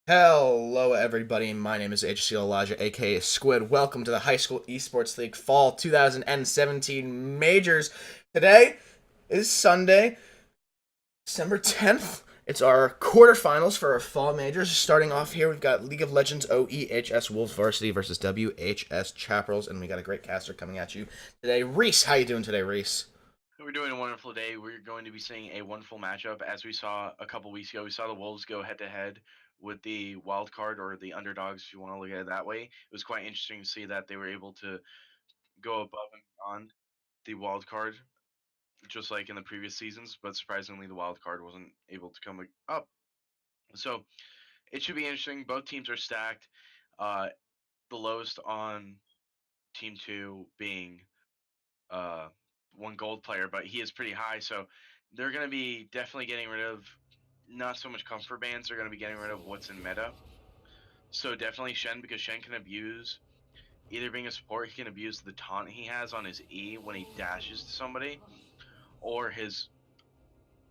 Hello, everybody. My name is HSEL Elijah, aka Squid. Welcome to the High School Esports League Fall 2017 Majors. Today is Sunday, December 10th. It's our quarterfinals for our fall majors. Starting off here, we've got League of Legends OEHS Wolves Varsity versus WHS Chapparals, and we got a great caster coming at you today. Reese, how you doing today, Reese? We're doing a wonderful day. We're going to be seeing a wonderful matchup. As we saw a couple weeks ago, we saw the Wolves go head-to-head with the wild card, or the underdogs, if you want to look at it that way. It was quite interesting to see that they were able to go above and beyond the wild card, just like in the previous seasons, but surprisingly the wild card wasn't able to come up. So it should be interesting. Both teams are stacked. Uh, the lowest on team 2 being uh, one gold player, but he is pretty high, so they're going to be definitely getting rid of not so much comfort bands. They're going to be getting rid of what's in meta. So definitely Shen, because Shen can abuse, either being a support, he can abuse the taunt he has on his E when he dashes to somebody, or his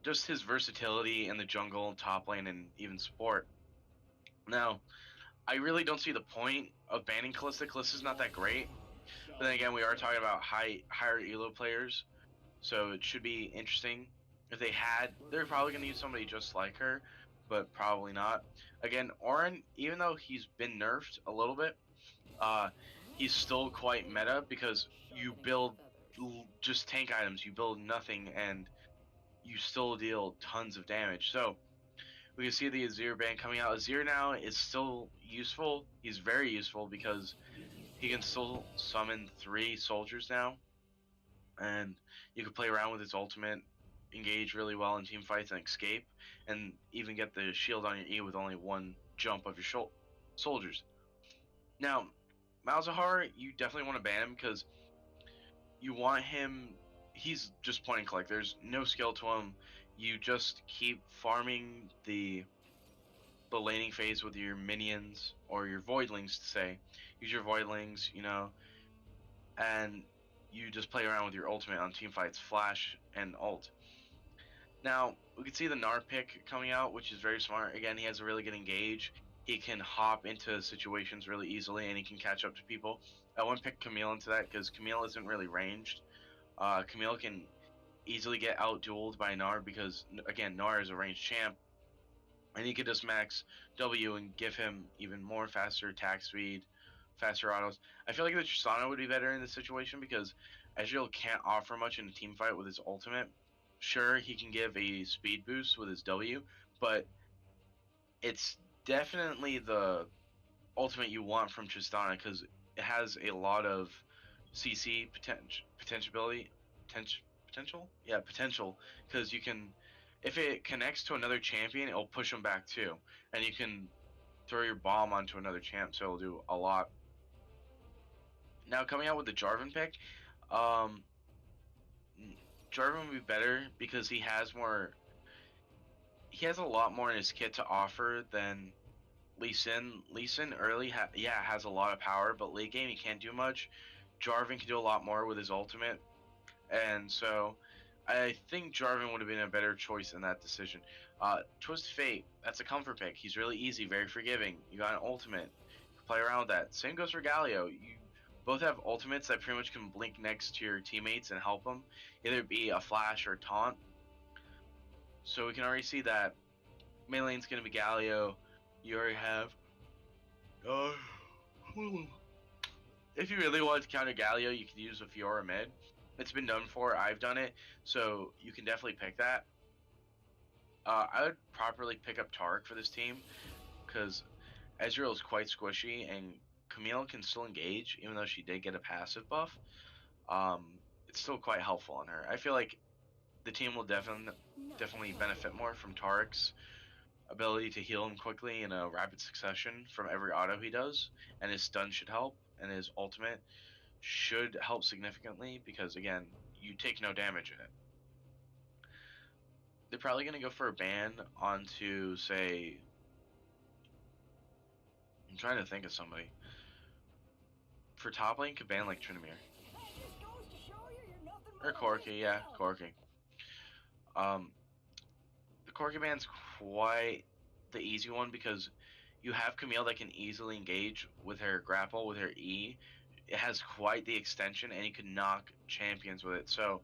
versatility in the jungle, top lane, and even support. Now, I really don't see the point of banning Kalista. Kalista's not that great, but then again, we are talking about higher elo players, so it should be interesting. If they're probably going to use somebody just like her, but probably not. Again, Orin, even though he's been nerfed a little bit, uh, he's still quite meta because you build just tank items, you build nothing, and you still deal tons of damage. So we can see the Azir ban coming out. Azir now is still useful. He's very useful because he can still summon 3 soldiers now, and you can play around with his ultimate, engage really well in team fights and escape, and even get the shield on your E with only 1 jump of your soldiers. Now, Malzahar, you definitely want to ban him because you want him. He's just point and click. There's no skill to him. You just keep farming the laning phase with your minions or your voidlings to say. Use your voidlings, and you just play around with your ultimate on team fights, flash and ult. Now, we can see the Gnar pick coming out, which is very smart. Again, he has a really good engage. He can hop into situations really easily, and he can catch up to people. I wouldn't pick Camille into that because Camille isn't really ranged, Camille can easily get out-dueled by Gnar because, again, Gnar is a ranged champ, and you could just max W and give him even more faster attack speed, faster autos. I feel like the Tristana would be better in this situation because Ezreal can't offer much in a team fight with his ultimate. Sure, he can give a speed boost with his W, but it's definitely the ultimate you want from Tristana because it has a lot of CC potential, yeah, potential, because you can, if it connects to another champion, it'll push them back too, and you can throw your bomb onto another champ, so it'll do a lot. Now coming out with the Jarvan pick, um, Jarvan would be better because he has a lot more in his kit to offer than Lee Sin. Lee Sin early, has a lot of power, but late game he can't do much. Jarvan can do a lot more with his ultimate, and so I think Jarvan would have been a better choice in that decision. Twist Fate, that's a comfort pick. He's really easy, very forgiving. You got an ultimate, you can play around with that. Same goes for Galio. You both have ultimates that pretty much can blink next to your teammates and help them, either be a flash or a taunt. So we can already see that main lane's going to be Galio. You already have. Uh, if you really want to counter Galio, you can use a Fiora mid. It's been done before. I've done it, so you can definitely pick that. I would properly pick up Taric for this team because Ezreal is quite squishy and Camille can still engage even though she did get a passive buff. It's still quite helpful on her. I feel like the team will definitely benefit more from Taric's ability to heal him quickly in a rapid succession from every auto he does, and his stun should help, and his ultimate should help significantly because again, you take no damage in it. They're probably gonna go for a ban onto, say, I'm trying to think of somebody. For top lane, could ban like Tryndamere or Corki. Yeah, Corki. Um, the Corki ban's quite the easy one because you have Camille that can easily engage with her grapple with her E. It has quite the extension, and you can knock champions with it. So,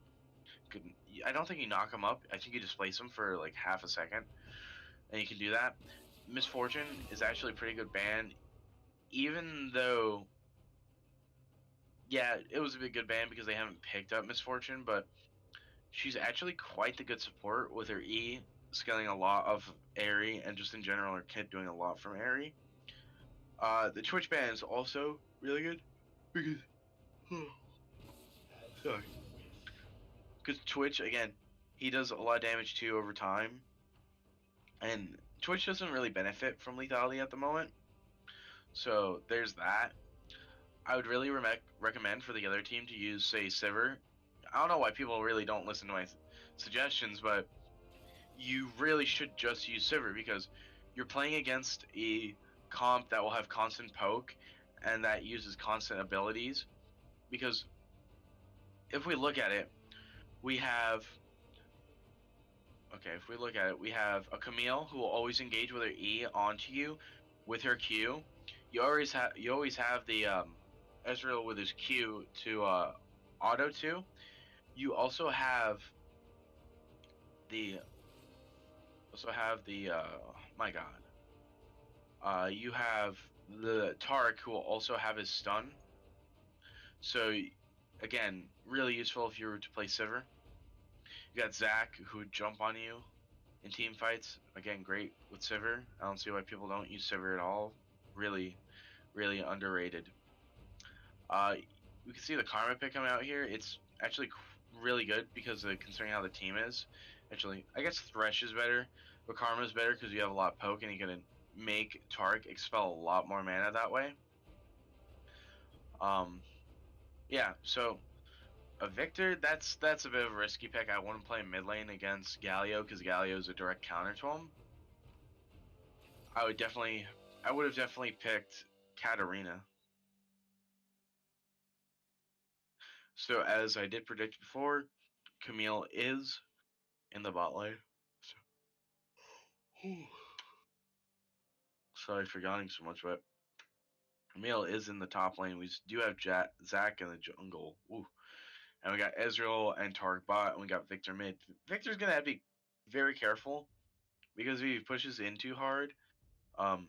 I don't think you knock them up. I think you displace them for like half a second, and you can do that. Misfortune is actually a pretty good ban, even though, yeah, it was a good ban because they haven't picked up Misfortune, but she's actually quite the good support with her E, scaling a lot of Airy, and just in general her kit doing a lot from Airy. The Twitch ban is also really good because, sorry, because Twitch, again, he does a lot of damage too over time, and Twitch doesn't really benefit from lethality at the moment. So there's that. I would really recommend for the other team to use, say, Sivir. I don't know why people really don't listen to my suggestions, but you really should just use Sivir because you're playing against a comp that will have constant poke and that uses constant abilities. Because if we look at it, we have if we look at it, we have a Camille who will always engage with her E onto you with her Q. You always have the Ezreal with his Q to auto to. You also have the my god. You have the Taric who will also have his stun. So again, really useful if you were to play Sivir. You got Zac who would jump on you in team fights. Again, great with Sivir. I don't see why people don't use Sivir at all. Really, really underrated. We can see the Karma pick coming out here. It's actually really good because considering how the team is. Actually, I guess Thresh is better, but Karma is better because you have a lot of poke and you can make Taric expel a lot more mana that way. Yeah, so a Victor, that's a bit of a risky pick. I wouldn't play mid lane against Galio because Galio is a direct counter to him. I would have definitely picked Katarina. So as I did predict before, Camille is in the bot lane. So, sorry for yawning so much, but Camille is in the top lane. We do have Zac in the jungle. Ooh. And we got Ezreal and Tark bot, and we got Victor mid. Victor's gonna have to be very careful because if he pushes in too hard, um,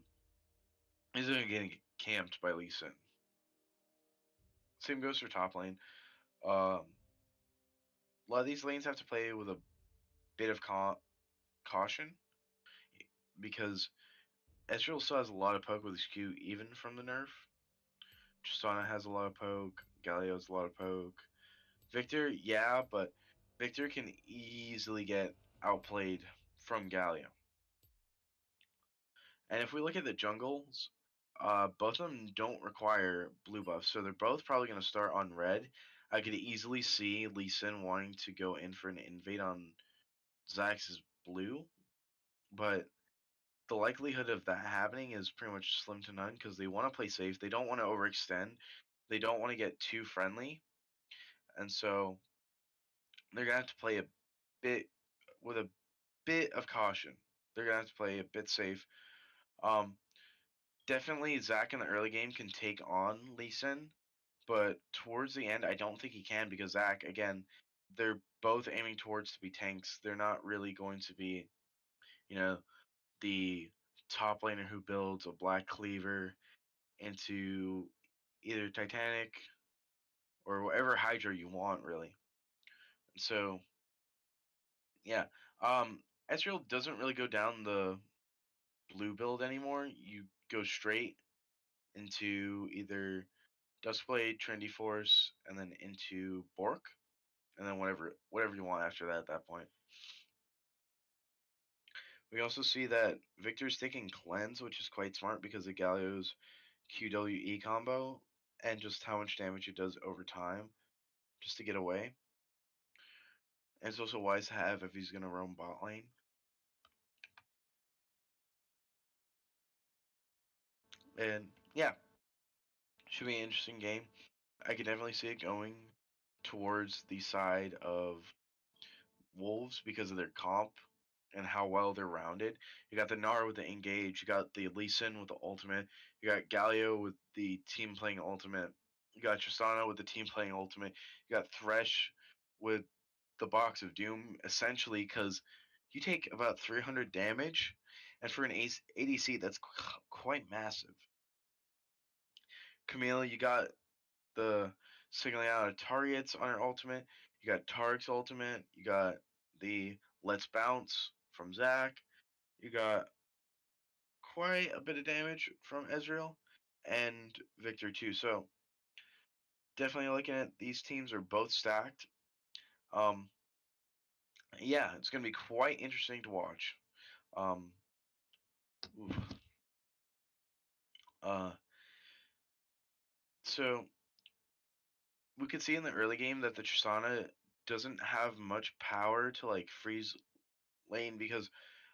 he's gonna get camped by Lee Sin. Same goes for top lane. A lot of these lanes have to play with a bit of caution because Ezreal still has a lot of poke with his Q even from the nerf. Tristana has a lot of poke. Galio has a lot of poke. Victor, yeah, but Victor can easily get outplayed from Galio. And if we look at the jungles, both of them don't require blue buffs, so they're both probably going to start on red. I could easily see Lee Sin wanting to go in for an invade on Zax's blue, but the likelihood of that happening is pretty much slim to none because they want to play safe. They don't want to overextend. They don't want to get too friendly, and so they're gonna have to play a bit with a bit of caution. They're gonna have to play a bit safe. Um, Definitely Zach in the early game can take on Lee Sin, but towards the end, I don't think he can because Zach, again, they're both aiming towards to be tanks. They're not really going to be, you know, the top laner who builds a black cleaver into either Titanic or whatever Hydra you want, really. So yeah, um, Ezreal doesn't really go down the blue build anymore. You go straight into either Duskblade, Trendy Force, and then into Bork, and then whatever you want after that at that point. We also see that Victor's taking Cleanse, which is quite smart because of Galio's QWE combo and just how much damage it does over time just to get away. And it's also wise to have if he's going to roam bot lane. And yeah, should be an interesting game. I could definitely see it going towards the side of Wolves because of their comp and how well they're rounded. You got the Gnar with the engage, you got the Lee Sin with the ultimate, you got Galio with the team playing ultimate, you got Tristana with the team playing ultimate, you got Thresh with the box of doom, essentially because you take about 300 damage, and for an ADC that's quite massive. Camille, you got the signaling out of targets on her ultimate. You got Tark's ultimate. You got the Let's Bounce from Zac. You got quite a bit of damage from Ezreal and Victor too. So definitely looking at these teams are both stacked. Um, yeah, it's gonna be quite interesting to watch. Um, oof. uh, so we could see in the early game that the Tristana doesn't have much power to like freeze lane because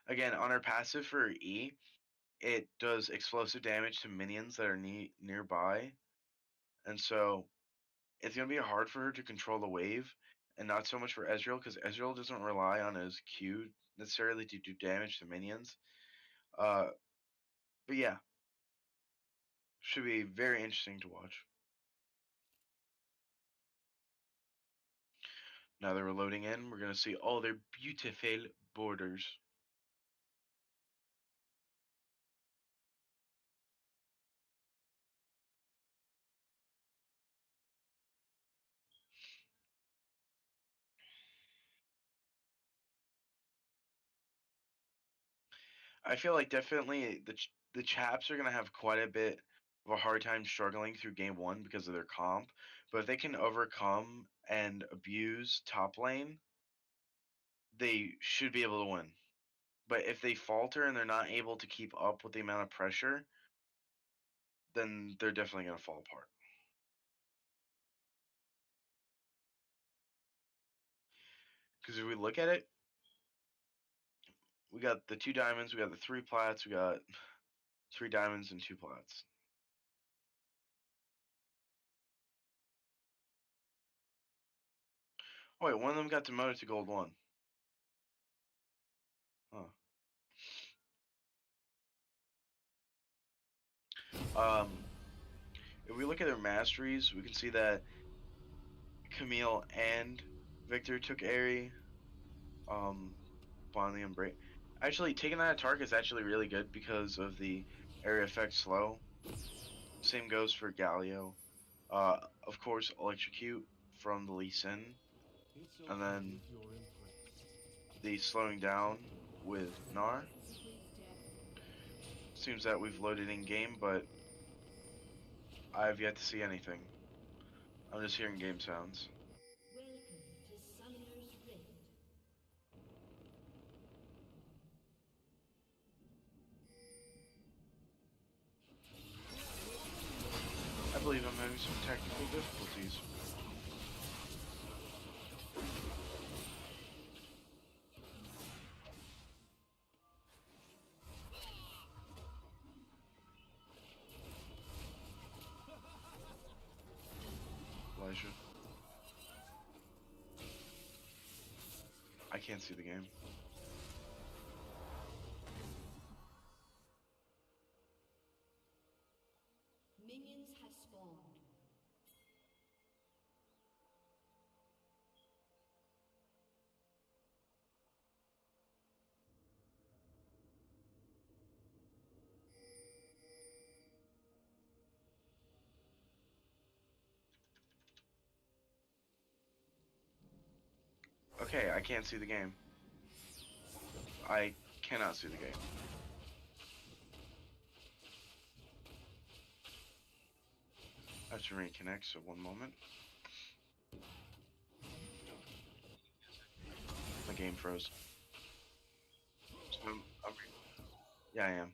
again on her passive for E it does explosive damage to minions that are nearby, and so it's gonna be hard for her to control the wave, and not so much for Ezreal because Ezreal doesn't rely on his Q necessarily to do damage to minions. Uh, but yeah, should be very interesting to watch. Now that we're loading in, we're gonna see all their beautiful borders. I feel like definitely the chaps are gonna have quite a bit of a hard time struggling through game one because of their comp. But if they can overcome and abuse top lane, they should be able to win. But if they falter and they're not able to keep up with the amount of pressure, then they're definitely gonna fall apart. Because if we look at it, we got the 2 diamonds, we got the 3 plats, we got 3 diamonds and 2 plats. Oh wait, one of them got demoted to gold 1. Huh. Um, if we look at their masteries, we can see that Camille and Victor took Airy. Blindly and Break. Actually, taking that target is actually really good because of the area effect slow. Same goes for Galio. Of course, Electrocute from the Lee Sin. And then the slowing down with Gnar. Seems that we've loaded in game, but I've yet to see anything. I'm just hearing game sounds. Welcome to Summoner's Rift. I believe I'm having some technical difficulties. Elijah. I can't see the game. Minions have spawned. Okay, I can't see the game. I cannot see the game. I have to reconnect, so one moment. My game froze. So yeah, I am.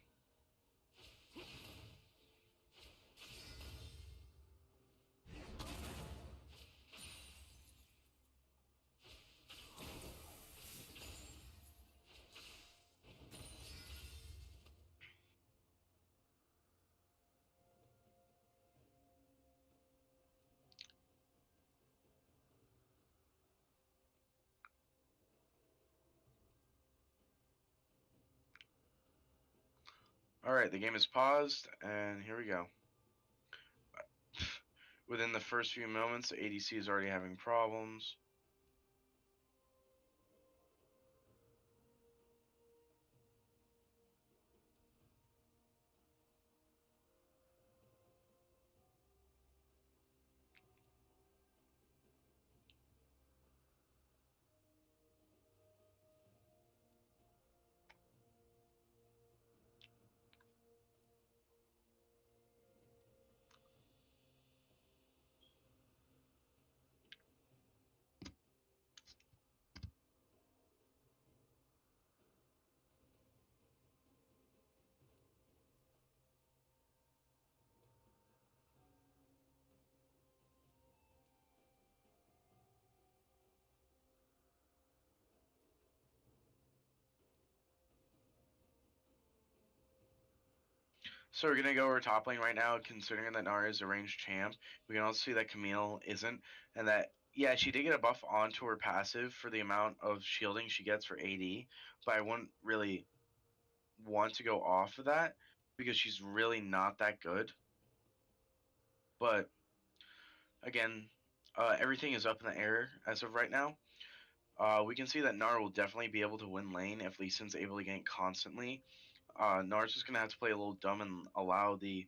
Alright, the game is paused, and here we go. Within the first few moments, the ADC is already having problems. So we're gonna go over top lane right now, considering that Nara is a ranged champ. We can also see that Camille isn't, and that yeah, she did get a buff onto her passive for the amount of shielding she gets for AD, but I wouldn't really want to go off of that because she's really not that good. But again, everything is up in the air as of right now. We can see that Nara will definitely be able to win lane if Lee Sin's able to gank constantly. Nara's just gonna have to play a little dumb and allow the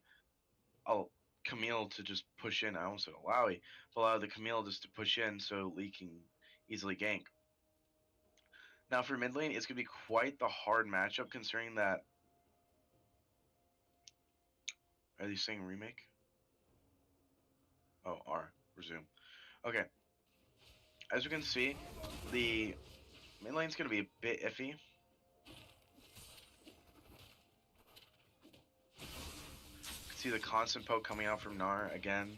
Camille to just push in. I almost said Alawi, but allow the Camille just to push in so Lee can easily gank. Now for mid lane, it's gonna be quite the hard matchup considering that. Are they saying remake? Oh, R resume. Okay. As you can see, the mid lane's gonna be a bit iffy. You can see the constant poke coming out from Gnar again.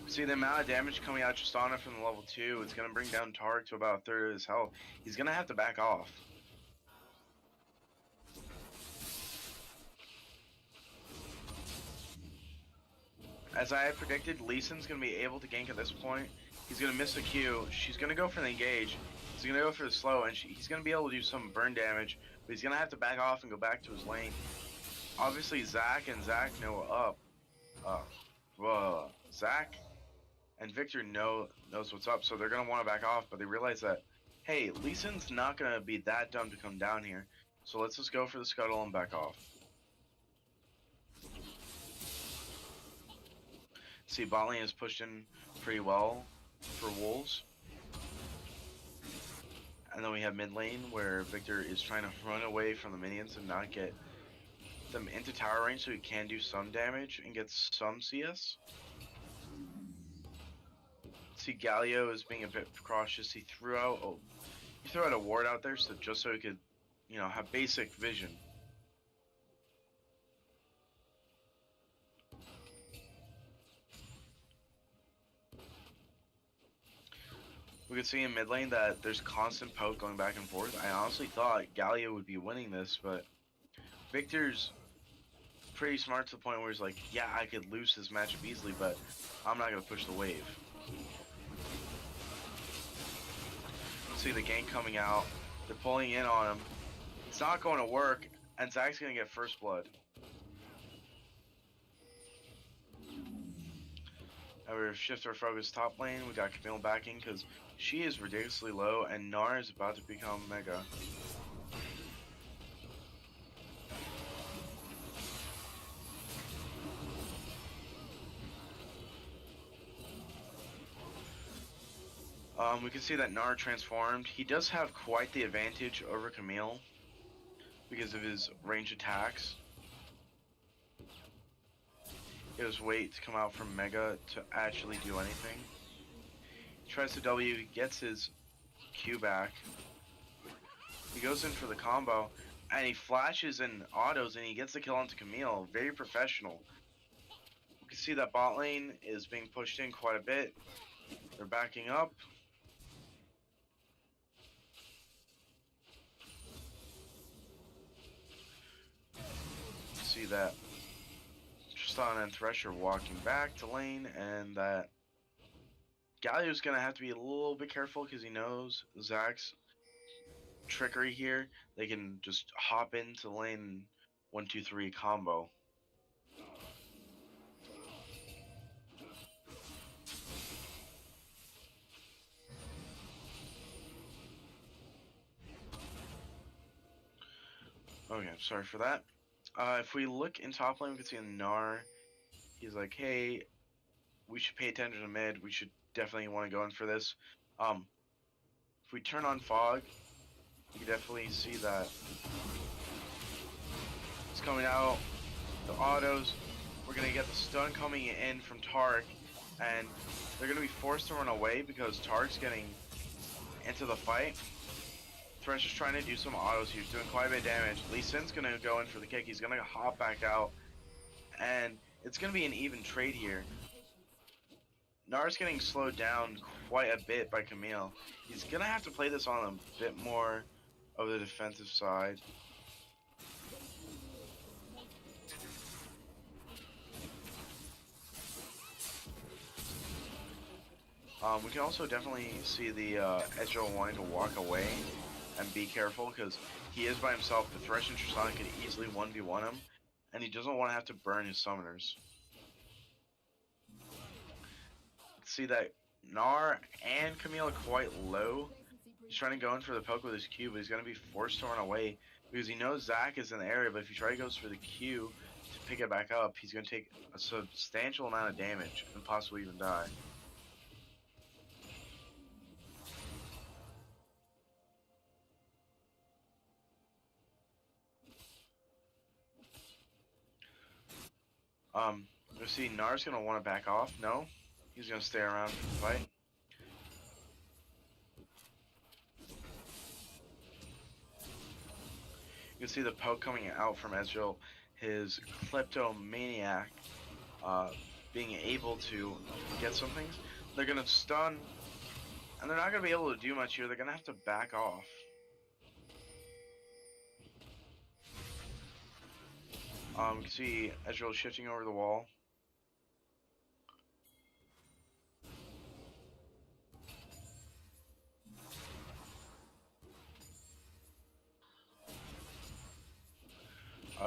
See the amount of damage coming out Tristana from the level 2, it's going to bring down Targ to about a third of his health. He's going to have to back off. As I had predicted, Lee Sin's going to be able to gank at this point. He's going to miss the Q. She's going to go for the engage. He's going to go for the slow, and he's going to be able to do some burn damage, but he's going to have to back off and go back to his lane. Obviously, Zach know up. Zach and Victor knows what's up, so they're going to want to back off, but they realize that, hey, Lee Sin's not going to be that dumb to come down here, so let's just go for the scuttle and back off. See, bot lane is pushed in pretty well for Wolves. And then we have mid lane where Victor is trying to run away from the minions and not get them into tower range so he can do some damage and get some CS. See, Galio is being a bit cautious. He threw out a ward out there just so he could, have basic vision. We could see in mid lane that there's constant poke going back and forth. I honestly thought Galio would be winning this, but Victor's pretty smart to the point where he's like, yeah, I could lose this matchup easily, but I'm not going to push the wave. See the gank coming out. They're pulling in on him. It's not going to work, and Zach's going to get first blood. Now we shift our focus top lane. We got Camille backing because she is ridiculously low, and Gnar is about to become Mega. We can see that Gnar transformed. He does have quite the advantage over Camille because of his range attacks. He has wait to come out from Mega to actually do anything. He tries to W, he gets his Q back. He goes in for the combo, and he flashes and autos, and he gets the kill onto Camille. Very professional. We can see that bot lane is being pushed in quite a bit. They're backing up. See that Tristan and Thresh are walking back to lane, and that Galio's gonna have to be a little bit careful because he knows Zach's trickery here. They can just hop into lane 1-2-3 combo. Okay, sorry for that. If we look in top lane, we can see Gnar. He's like, hey, we should pay attention to mid. We should definitely want to go in for this. If we turn on Fog, you can definitely see that it's coming out. The autos. We're gonna get the stun coming in from Tark, and they're gonna be forced to run away because Tark's getting into the fight. Thresh is trying to do some autos. He's doing quite a bit of damage. Lee Sin's gonna go in for the kick. He's gonna hop back out, and it's gonna be an even trade here. Gnar's getting slowed down quite a bit by Camille. He's gonna have to play this on a bit more of the defensive side. We can also definitely see the Ezreal wanting to walk away and be careful because he is by himself. The Thresh and Tristan could easily 1v1 him, and he doesn't want to have to burn his summoners. See that Gnar and Camille are quite low. He's trying to go in for the poke with his Q, but he's going to be forced to run away because he knows Zach is in the area, but if he tries to go for the Q to pick it back up, he's going to take a substantial amount of damage and possibly even die. You see Gnar's going to want to back off. No, he's going to stay around for the fight. You can see the poke coming out from Ezreal, his kleptomaniac, being able to get some things. They're going to stun, and they're not going to be able to do much here. They're going to have to back off. You can see Ezreal shifting over the wall.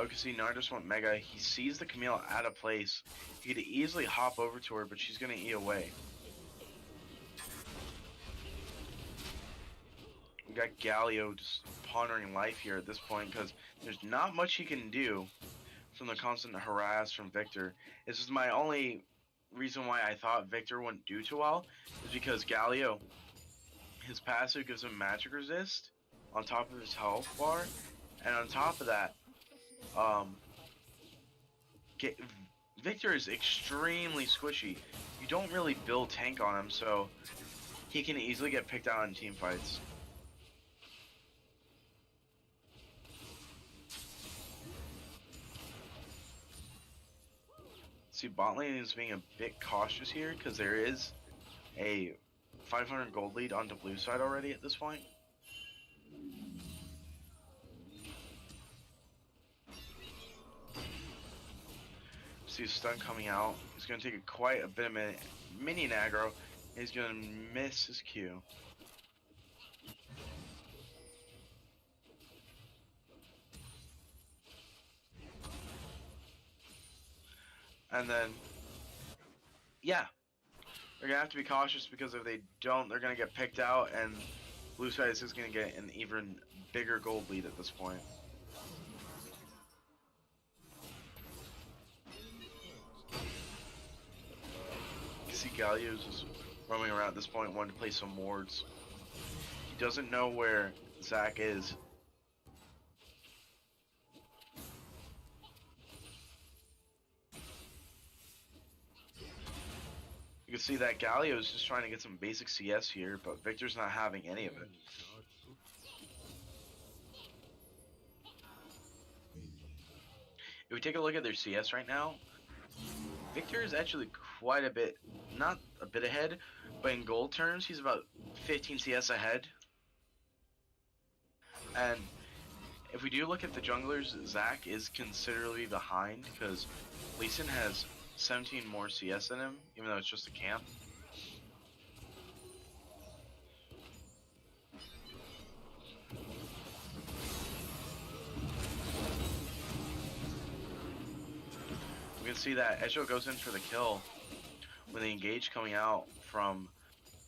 You can see Nardus went Mega. He sees the Camille out of place. He could easily hop over to her, but she's going to E away. We got Galio just pondering life here at this point because there's not much he can do from the constant harass from Victor. This is my only reason why I thought Victor wouldn't do too well, is because Galio, his passive gives him magic resist on top of his health bar, and on top of that, Victor is extremely squishy. You don't really build tank on him, so he can easily get picked out in team fights. See, bot lane is being a bit cautious here because there is a 500 gold lead onto blue side already at this point. See a stun coming out. He's going to take quite a bit of minion aggro. He's going to miss his Q. And then, yeah, they're going to have to be cautious because if they don't, they're going to get picked out, and blue side is just going to get an even bigger gold lead at this point. You can see Galio's just roaming around at this point, wanting to play some wards. He doesn't know where Zach is. You can see that Galio is just trying to get some basic CS here, but Victor's not having any of it. If we take a look at their CS right now, Victor is actually quite a bit, not a bit ahead, but in gold terms, he's about 15 CS ahead. And if we do look at the junglers, Zach is considerably behind because Lee Sin has 17 more CS than him, even though it's just a camp. We can see that Ezreal goes in for the kill with the engage coming out from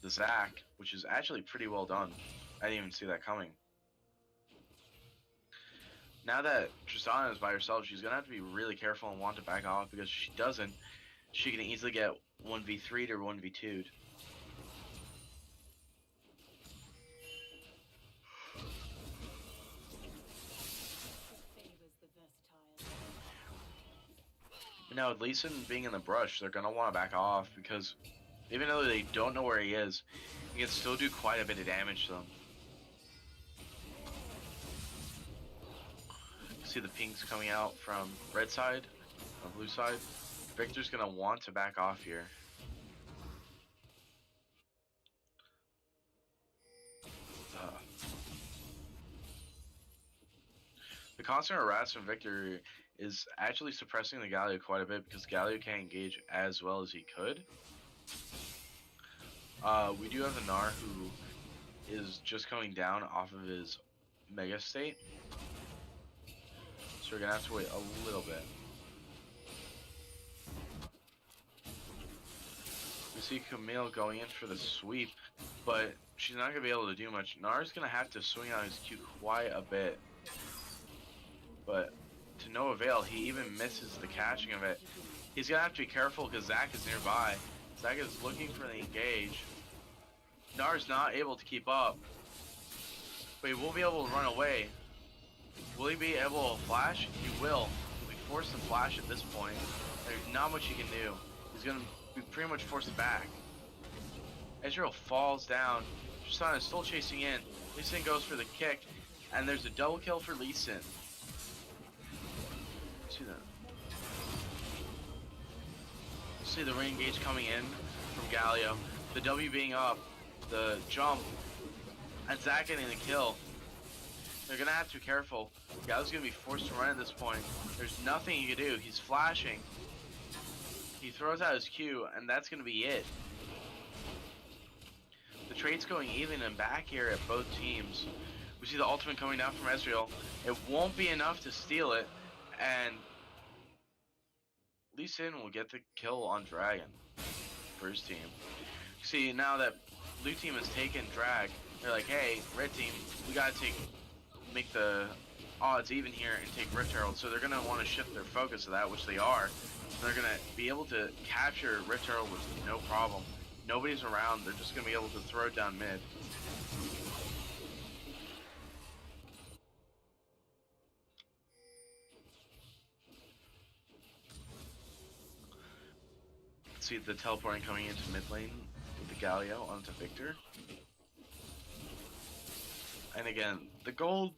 the Zach, which is actually pretty well done. I didn't even see that coming. Now that Tristana is by herself, she's going to have to be really careful and want to back off, because if she doesn't, she can easily get 1v3'd or 1v2'd. Now with Lee Sin being in the brush, they're going to want to back off, because even though they don't know where he is, he can still do quite a bit of damage to them. See the pings coming out from red side, or blue side. Victor's gonna want to back off here. The constant harass from Victor is actually suppressing the Galio quite a bit, because Galio can't engage as well as he could. We do have the Gnar who is just coming down off of his Mega State. So we're gonna have to wait a little bit. We see Camille going in for the sweep, but she's not gonna be able to do much. Gnar's gonna have to swing out his Q quite a bit, but to no avail. He even misses the catching of it. He's gonna have to be careful because Zach is nearby. Zach is looking for the engage. Gnar's not able to keep up, but he will be able to run away. Will he be able to flash? He will. He'll be forced to flash at this point. There's not much he can do. He's going to be pretty much forced back. Ezreal falls down. Tristana is still chasing in. Lee Sin goes for the kick, and there's a double kill for Lee Sin. See that? See the re-engage coming in from Galio. The W being up, the jump, and Zach getting the kill. They're gonna have to be careful. Galio's gonna be forced to run at this point. There's nothing he can do. He's flashing. He throws out his Q, and that's gonna be it. The trade's going even and back here at both teams. We see the ultimate coming down from Ezreal. It won't be enough to steal it, And Lee Sin will get the kill on Dragon for his team. See, now that blue team has taken Drag, they're like, hey, red team, we gotta make the odds even here and take Rift Herald. So they're gonna want to shift their focus to that, which they are. They're gonna be able to capture Rift Herald with no problem. Nobody's around, they're just gonna be able to throw it down mid. See the teleporting coming into mid lane with the Galio onto Victor. And again, the gold.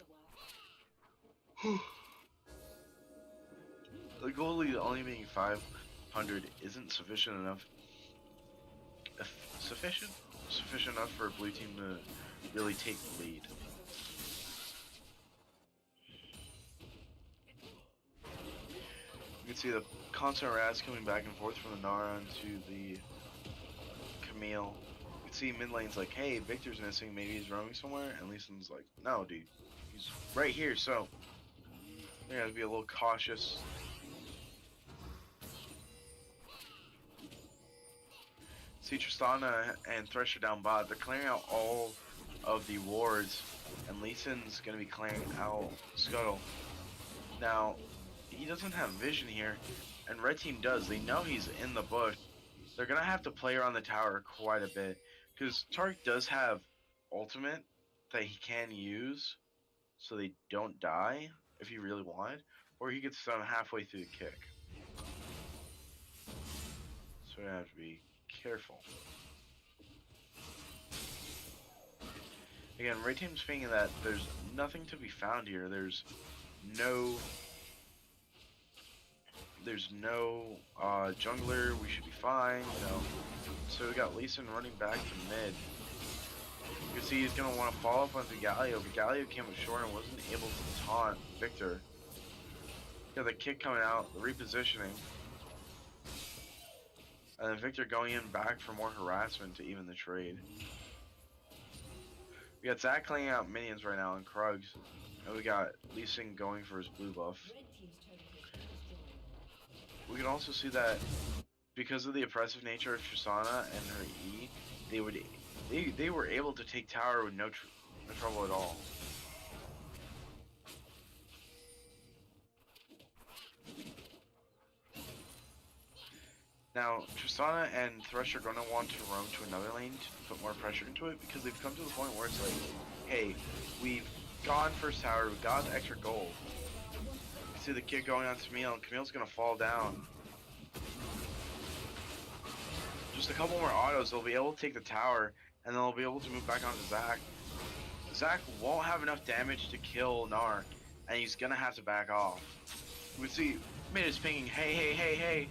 The gold lead only being 500 isn't sufficient enough. Sufficient enough for a blue team to really take the lead. You can see the constant Raz coming back and forth from the Nara to the Camille. You can see mid lane's like, hey, Victor's missing, maybe he's roaming somewhere, and Lee Sin's like, no, dude, he's right here, so they gotta be a little cautious. See Tristana and Thresher down bot, they're clearing out all of the wards, and Lee Sin's gonna be clearing out Scuttle. Now, he doesn't have vision here, and red team does. They know he's in the bush. They're gonna have to play around the tower quite a bit, because Tark does have ultimate that he can use, so they don't die if he really wanted, or he gets stun halfway through the kick. So we have to be careful. Again, red team's thinking that there's nothing to be found here. There's no jungler, we should be fine, you know. So we got Lee Sin running back to mid. You can see he's gonna want to follow up onto Galio, but Galio came up short and wasn't able to taunt Victor. Got the kick coming out, the repositioning. And then Victor going in back for more harassment to even the trade. We got Zac cleaning out minions right now and Krugs. And we got Lee Sin going for his blue buff. We can also see that because of the oppressive nature of Tristana and her E, they were able to take tower with no trouble at all. Now, Tristana and Thresh are going to want to roam to another lane to put more pressure into it, because they've come to the point where it's like, hey, we've gone first tower, we've got extra gold. You see the kick going on to Camille, and Camille's going to fall down. Just a couple more autos, they'll be able to take the tower, and then they'll be able to move back onto Zac. Zac won't have enough damage to kill Gnar, and he's going to have to back off. We see mid is pinging, hey,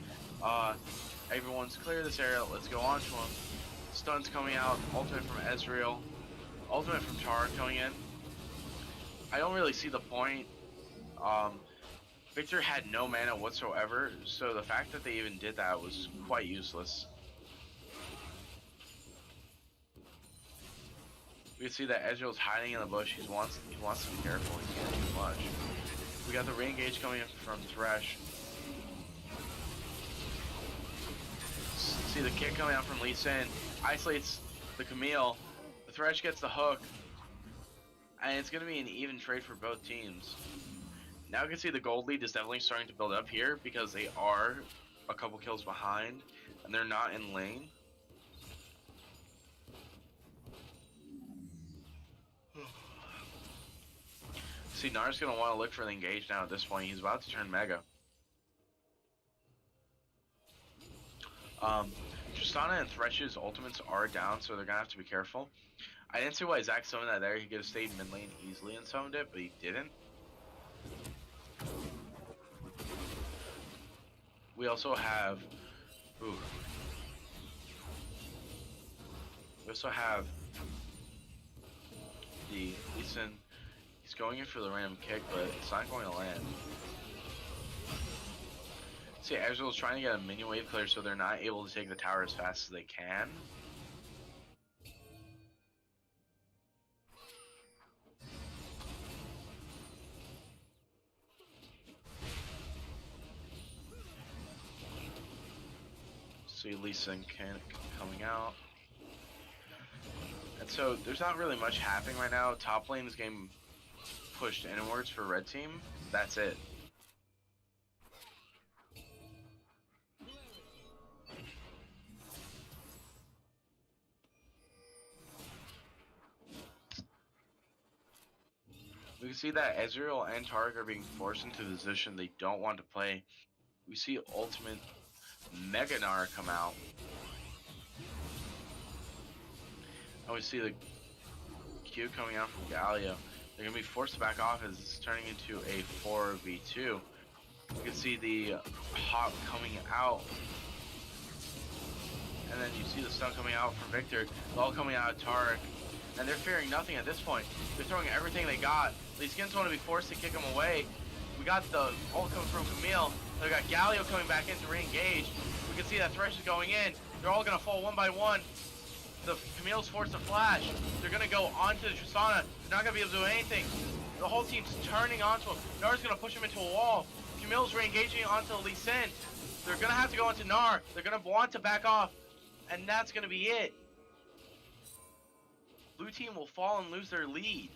everyone's clear this area, let's go on to him. Stun's coming out, ultimate from Ezreal, ultimate from Char coming in. I don't really see the point. Victor had no mana whatsoever, so the fact that they even did that was quite useless. We can see that Ezreal's hiding in the bush, he wants to be careful, he can't do much. We got the re-engage coming in from Thresh. See the kick coming out from Lee Sin, isolates the Camille, the Thresh gets the hook, and it's going to be an even trade for both teams. Now you can see the gold lead is definitely starting to build up here, because they are a couple kills behind, and they're not in lane. See, Gnar's going to want to look for the engage now at this point, he's about to turn Mega. Tristana and Thresh's ultimates are down, so they're gonna have to be careful. I didn't see why Zac summoned that there. He could have stayed mid lane easily and summoned it, but he didn't. We also have... Ooh. We also have the Lee Sin. He's going in for the random kick, but it's not going to land. See, Ezreal's trying to get a minion wave clear so they're not able to take the tower as fast as they can. Lee Sin coming out. And so there's not really much happening right now. Top lane is getting pushed inwards for red team. That's it. We can see that Ezreal and Tarek are being forced into a position they don't want to play. We see ultimate Mega Gnar come out. And we see the Q coming out from Galio. They're going to be forced to back off as it's turning into a 4v2. We can see the hop coming out. And then you see the stun coming out from Victor. It's all coming out of Tarek. And they're fearing nothing at this point. They're throwing everything they got. These skins want to be forced to kick them away. We got the ult coming from Camille. They got Galio coming back in to re-engage. We can see that Thresh is going in. They're all going to fall one by one. The Camille's forced to flash. They're going to go onto the Tristana. They're not going to be able to do anything. The whole team's turning onto him. Nar's going to push him into a wall. Camille's re-engaging onto Lee Sin. They're going to have to go into Nar. They're going to want to back off. And that's going to be it. Blue team will fall and lose their lead.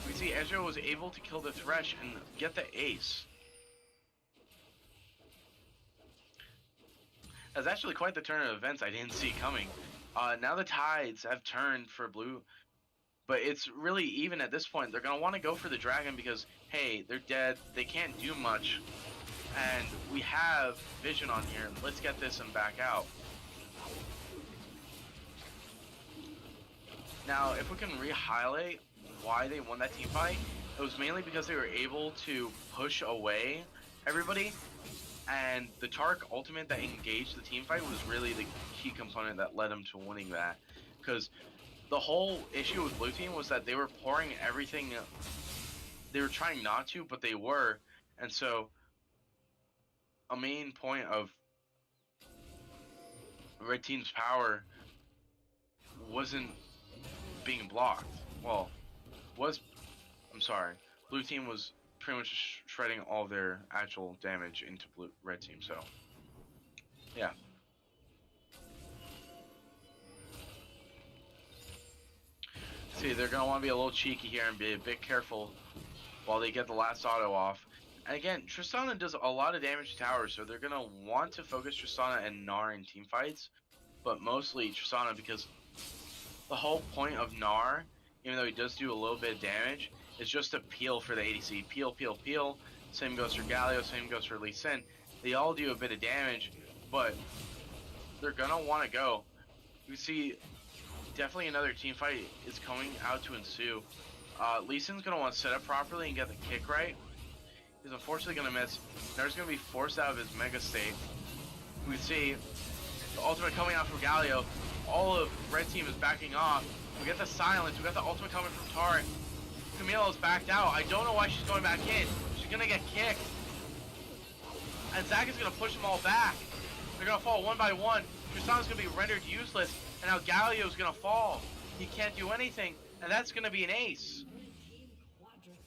We see Ezreal was able to kill the Thresh and get the ace. That's actually quite the turn of events I didn't see coming. Now the tides have turned for blue, but it's really even at this point. They're going to want to go for the dragon because, hey, they're dead. They can't do much. And we have vision on here. Let's get this and back out. Now, if we can re-highlight why they won that team fight, it was mainly because they were able to push away everybody, and the Tark ultimate that engaged the team fight was really the key component that led them to winning that. Because the whole issue with blue team was that they were pouring everything. They were trying not to, but they were, and so a main point of red team's power wasn't being blocked. Well, blue team was pretty much shredding all their actual damage into red team, so yeah. See, they're gonna want to be a little cheeky here and be a bit careful while they get the last auto off. And again, Tristana does a lot of damage to towers, so they're going to want to focus Tristana and Gnar in team fights, but mostly Tristana because the whole point of Gnar, even though he does do a little bit of damage, is just to peel for the ADC. Peel, peel, peel. Same goes for Galio, same goes for Lee Sin. They all do a bit of damage, but they're going to want to go. You see, definitely another team fight is coming out to ensue. Lee Sin's going to want to set up properly and get the kick right. He's unfortunately going to miss. Nar's going to be forced out of his mega state. We see the ultimate coming out from Galio. All of red team is backing off. We get the silence. We got the ultimate coming from Tarek. Camille is backed out. I don't know why she's going back in. She's going to get kicked. And Zach is going to push them all back. They're going to fall one by one. Tristana's going to be rendered useless. And now Galio's going to fall. He can't do anything. And that's going to be an ace.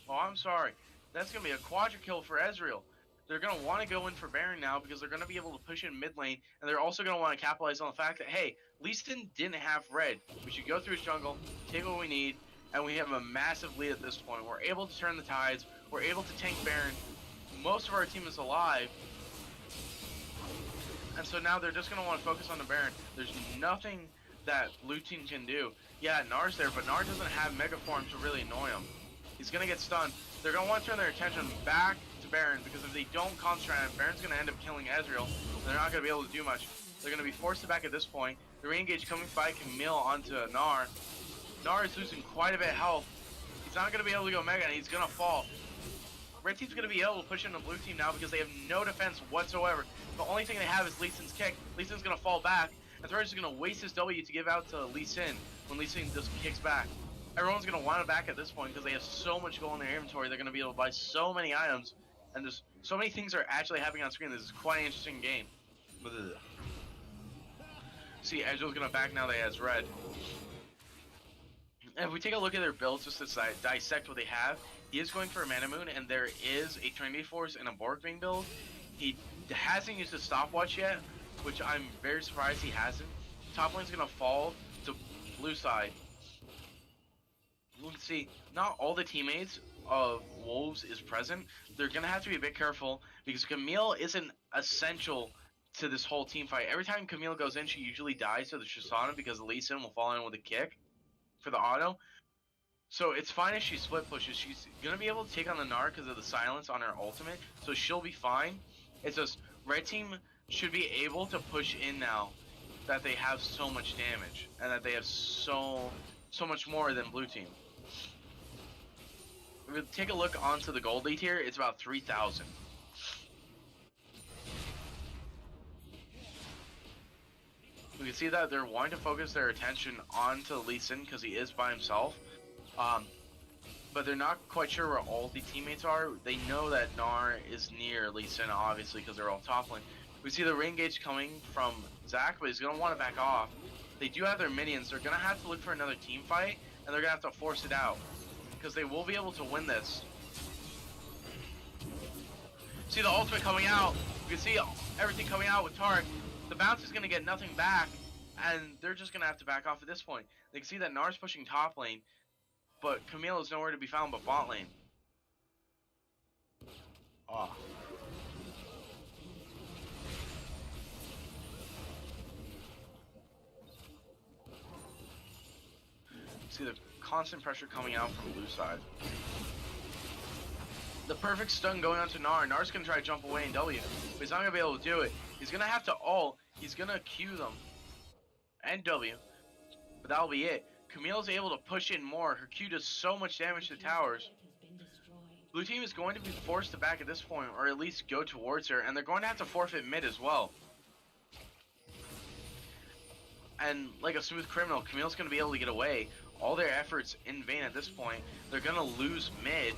Oh, I'm sorry. That's going to be a quadra kill for Ezreal. They're going to want to go in for Baron now because they're going to be able to push in mid lane. And they're also going to want to capitalize on the fact that, hey, Lee Sin didn't have red. We should go through his jungle, take what we need, and we have a massive lead at this point. We're able to turn the tides. We're able to tank Baron. Most of our team is alive. And so now they're just going to want to focus on the Baron. There's nothing that blue team can do. Yeah, Nar's there, but Nar doesn't have Mega Form to really annoy him. He's going to get stunned. They're going to want to turn their attention back to Baron, because if they don't concentrate on it, Baron's going to end up killing Ezreal. They're not going to be able to do much. They're going to be forced to back at this point. The re-engage coming by Camille onto Gnar. Gnar is losing quite a bit of health. He's not going to be able to go Mega, and he's going to fall. Red team's going to be able to push into blue team now because they have no defense whatsoever. The only thing they have is Lee Sin's kick. Lee Sin's going to fall back, and Thresh is going to waste his W to give out to Lee Sin when Lee Sin just kicks back. Everyone's going to want it back at this point because they have so much gold in their inventory. They're going to be able to buy so many items, and there's so many things are actually happening on screen. This is quite an interesting game. Ugh. See, Ezreal's going to back now that he has red. And if we take a look at their builds just to dissect what they have, he is going for a Mana Moon, and there is a Trinity Force and a Borg being built. He hasn't used a stopwatch yet, which I'm very surprised he hasn't. Top lane's gonna fall to blue side. You can see not all the teammates of Wolves is present. They're gonna have to be a bit careful because Camille isn't essential to this whole team fight. Every time Camille goes in, she usually dies to the Shisana because Lee Sin will fall in with a kick for the auto. So it's fine if she split pushes. She's gonna be able to take on the Gnar because of the silence on her ultimate, so she'll be fine. It's just red team should be able to push in now that they have so much damage and that they have so much more than blue team. If we take a look onto the gold lead here, it's about 3,000. We can see that they're wanting to focus their attention onto Lee Sin because he is by himself. But they're not quite sure where all the teammates are. They know that Gnar is near Lee Sin, obviously, because they're all top lane. We see the re-engage coming from Zac, but he's going to want to back off. They do have their minions. They're going to have to look for another team fight, and they're going to have to force it out, because they will be able to win this. See the ultimate coming out. You can see everything coming out with Tark. The bounce is going to get nothing back, and they're just going to have to back off at this point. They can see that Gnar's pushing top lane, but Camille is nowhere to be found but bot lane. Ah. See the constant pressure coming out from blue side. The perfect stun going on to Gnar. Gnar's gonna try to jump away in W, but he's not gonna be able to do it. He's gonna have to ult. He's gonna Q them. And W. But that'll be it. Camille's able to push in more. Her Q does so much damage to the towers. Blue team is going to be forced to back at this point, or at least go towards her, and they're going to have to forfeit mid as well. And like a smooth criminal, Camille's going to be able to get away. All their efforts in vain at this point. They're going to lose mid.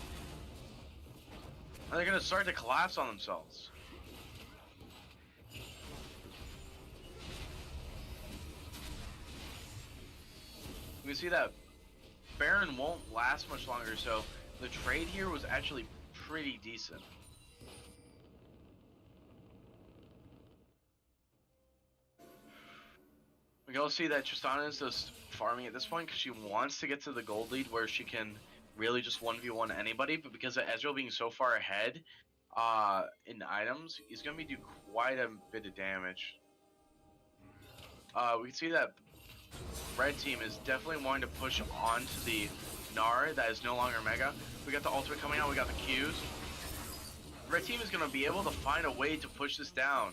And they're going to start to collapse on themselves. You can see that Baron won't last much longer, so the trade here was actually pretty decent. We can also see that Tristana is just farming at this point because she wants to get to the gold lead where she can really just 1v1 anybody, but because of Ezreal being so far ahead in items, he's going to do quite a bit of damage. We can see that red team is definitely wanting to push onto the Gnar that is no longer Mega. We got the ultimate coming out, we got the Qs. Red team is going to be able to find a way to push this down.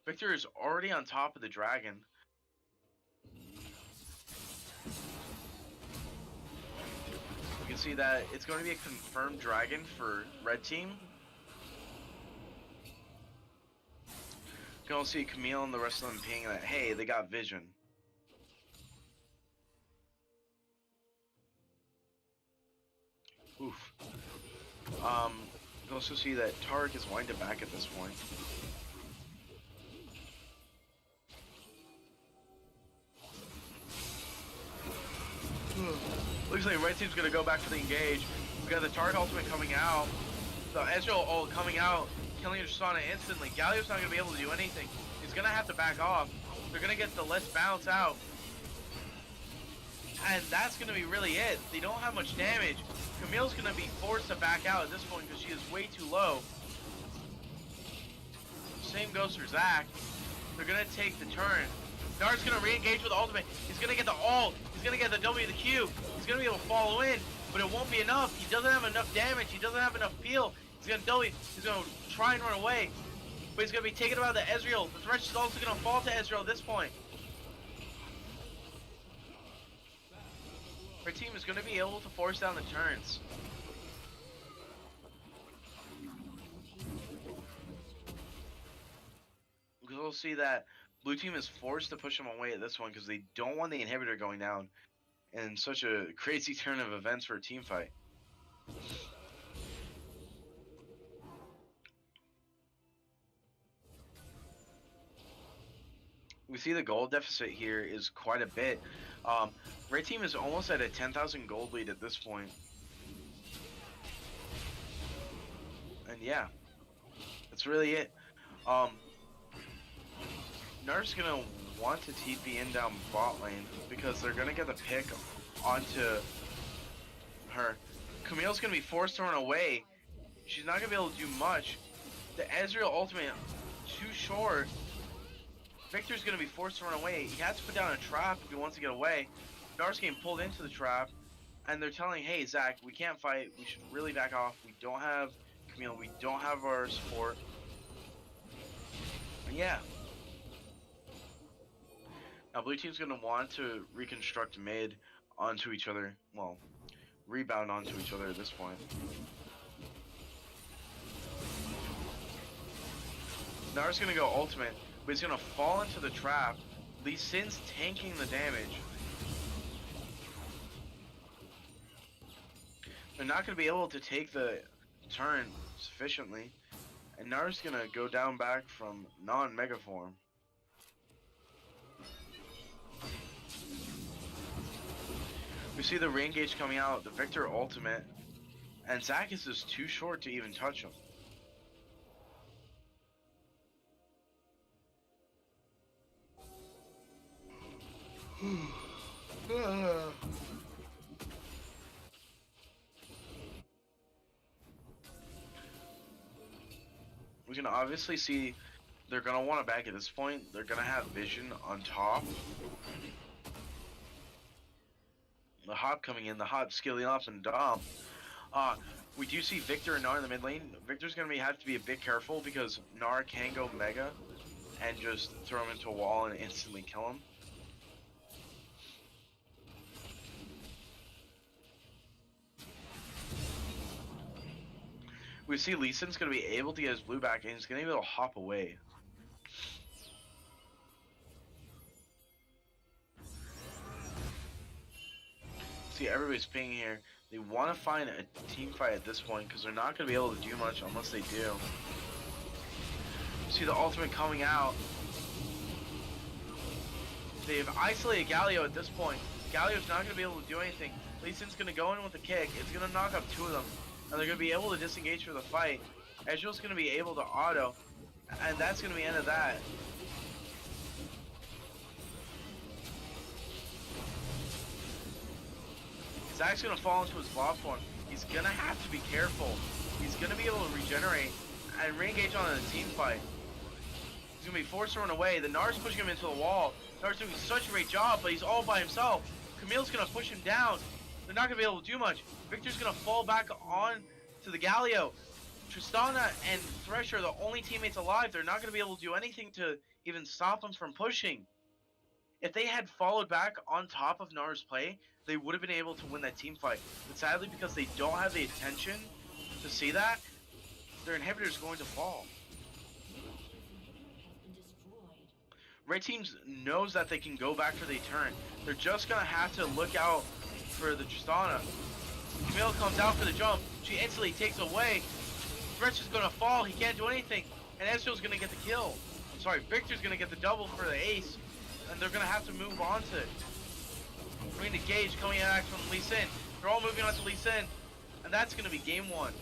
Victor is already on top of the dragon. We can see that it's going to be a confirmed dragon for red team. You can also see Camille and the rest of them ping that, hey, they got vision. Oof. You can also see that Tarek is winded back at this point. Looks like red team's gonna go back for the engage. We got the Tarek ultimate coming out. The Ezreal ult coming out, killing Tristana instantly. Galio's not gonna be able to do anything. He's gonna have to back off. They're gonna get the less bounce out. And that's gonna be really it. They don't have much damage. Camille's gonna be forced to back out at this point because she is way too low. Same goes for Zac. They're gonna take the turn. Gnar's gonna re-engage with the ultimate. He's gonna get the ult. He's gonna get the W, the Q. He's gonna be able to follow in, but it won't be enough. He doesn't have enough damage. He doesn't have enough peel. He's gonna W. He's gonna try and run away, but he's gonna be taken by the Ezreal. The thresh is also gonna fall to Ezreal at this point. Our team is gonna be able to force down the turns. Because we'll see that blue team is forced to push them away at this one because they don't want the inhibitor going down in such a crazy turn of events for a team fight. We see the gold deficit here is quite a bit. Red team is almost at a 10,000 gold lead at this point. And yeah, that's really it. Nerf's gonna want to TP in down bot lane because they're gonna get the pick onto her. Camille's gonna be forced to run away. She's not gonna be able to do much. The Ezreal ultimate too short. Victor's gonna be forced to run away. He has to put down a trap if he wants to get away. Nar's getting pulled into the trap, and they're telling, "Hey Zach, we can't fight. We should really back off. We don't have Camille. We don't have our support." And yeah. Now blue team's gonna want to reconstruct mid onto each other. Well, rebound onto each other at this point. Nar's gonna go ultimate, but he's gonna fall into the trap. Lee Sin's tanking the damage. They're not gonna be able to take the turn sufficiently, and Nar's gonna go down back from non-mega form. We see the rain gauge coming out, the Victor ultimate, and Zac is just too short to even touch him. We can obviously see they're gonna want to back at this point. They're gonna have vision on top. The hop coming in, the hop scaling up and dump. We do see Victor and Gnar in the mid lane. Victor's gonna have to be a bit careful because Gnar can go mega and just throw him into a wall and instantly kill him. We see Lee Sin's gonna be able to get his blue back and he's gonna be able to hop away. See, everybody's pinging here. They want to find a team fight at this point because they're not going to be able to do much unless they do. See the ultimate coming out. They've isolated Galio at this point. Galio's not going to be able to do anything. Lee Sin's going to go in with a kick. It's going to knock up two of them. And they're going to be able to disengage for the fight. Ezreal's going to be able to auto. And that's going to be the end of that. Zach's gonna fall into his bot form. He's gonna have to be careful. He's gonna be able to regenerate and re-engage on a team fight. He's gonna be forced to run away. The Gnar's pushing him into the wall. Gnar's doing such a great job, but he's all by himself. Camille's gonna push him down. They're not gonna be able to do much. Victor's gonna fall back on to the Galio. Tristana and Thresh are the only teammates alive. They're not gonna be able to do anything to even stop him from pushing. If they had followed back on top of Gnar's play, they would have been able to win that team fight. But sadly, because they don't have the attention to see that, their inhibitor is going to fall. Red team knows that they can go back for the turn. They're just going to have to look out for the Tristana. Camille comes out for the jump. She instantly takes away. Thresh is going to fall. He can't do anything. And Ezreal's going to get the kill. I'm sorry, Victor's going to get the double for the ace. And they're going to have to move on to it. We're going to Gage coming out from Lee Sin. They're all moving on to Lee Sin. And that's going to be game one.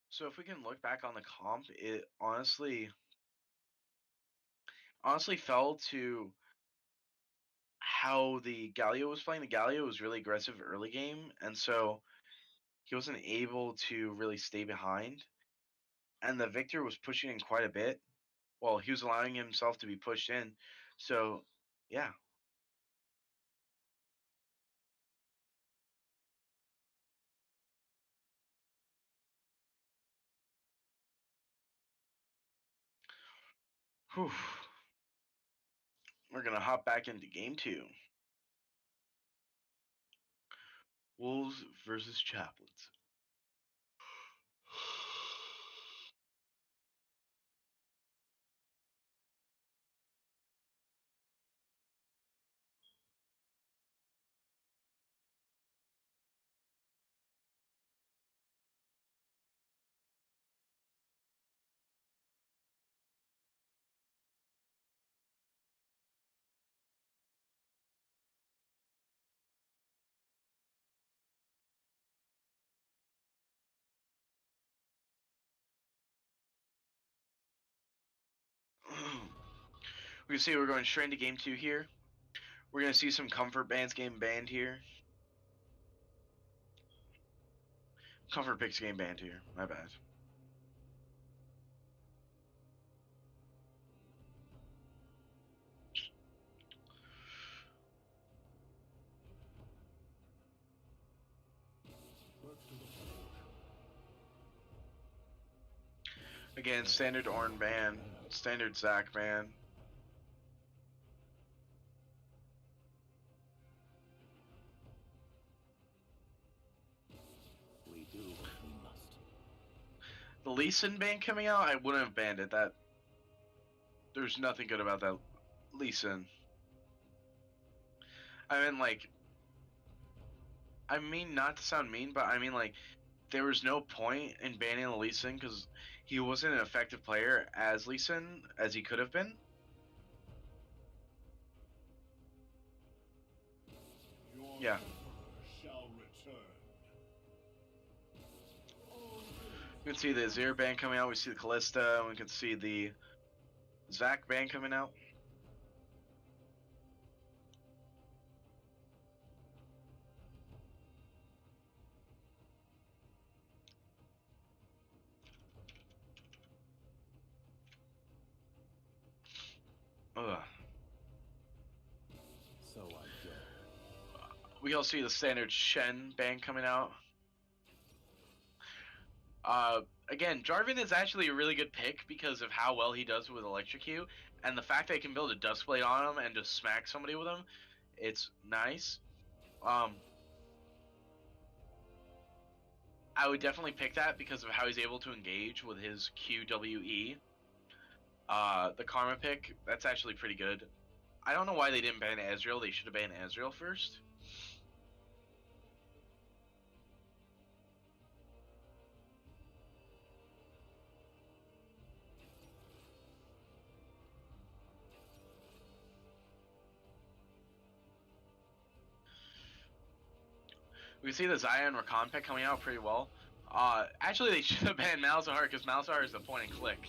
So if we can look back on the comp, it honestly fell to how the Galio was playing. The Galio was really aggressive early game, and so he wasn't able to really stay behind. And the Victor was pushing in quite a bit. Well, he was allowing himself to be pushed in. So, yeah. Whew. We're going to hop back into game two. Wolves versus Chaplains. We can see we're going straight into game 2 here. We're going to see some comfort bands getting banned here. Comfort picks getting banned here. My bad. Again, standard Ornn ban, standard Zac ban. We do what we must. The Lee Sin ban coming out, I wouldn't have banned it. That there's nothing good about that Lee Sin. I mean not to sound mean, but I mean like there was no point in banning the Lee Sin because he wasn't an effective player as Lee Sin as he could have been. Yeah. Shall return. We can see the Azir ban coming out. We see the Callista. And we can see the Zac ban coming out. Ugh. So I go. We also see the standard Shen ban coming out. Again, Jarvan is actually a really good pick because of how well he does with Electrocute, and the fact that he can build a Duskblade on him and just smack somebody with him, it's nice. I would definitely pick that because of how he's able to engage with his QWE. The Karma pick, that's actually pretty good. I don't know why they didn't ban Ezreal. They should have banned Ezreal first. We can see the Xayah and Rakan pick coming out pretty well. Actually, they should have banned Malzahar because Malzahar is a point and click.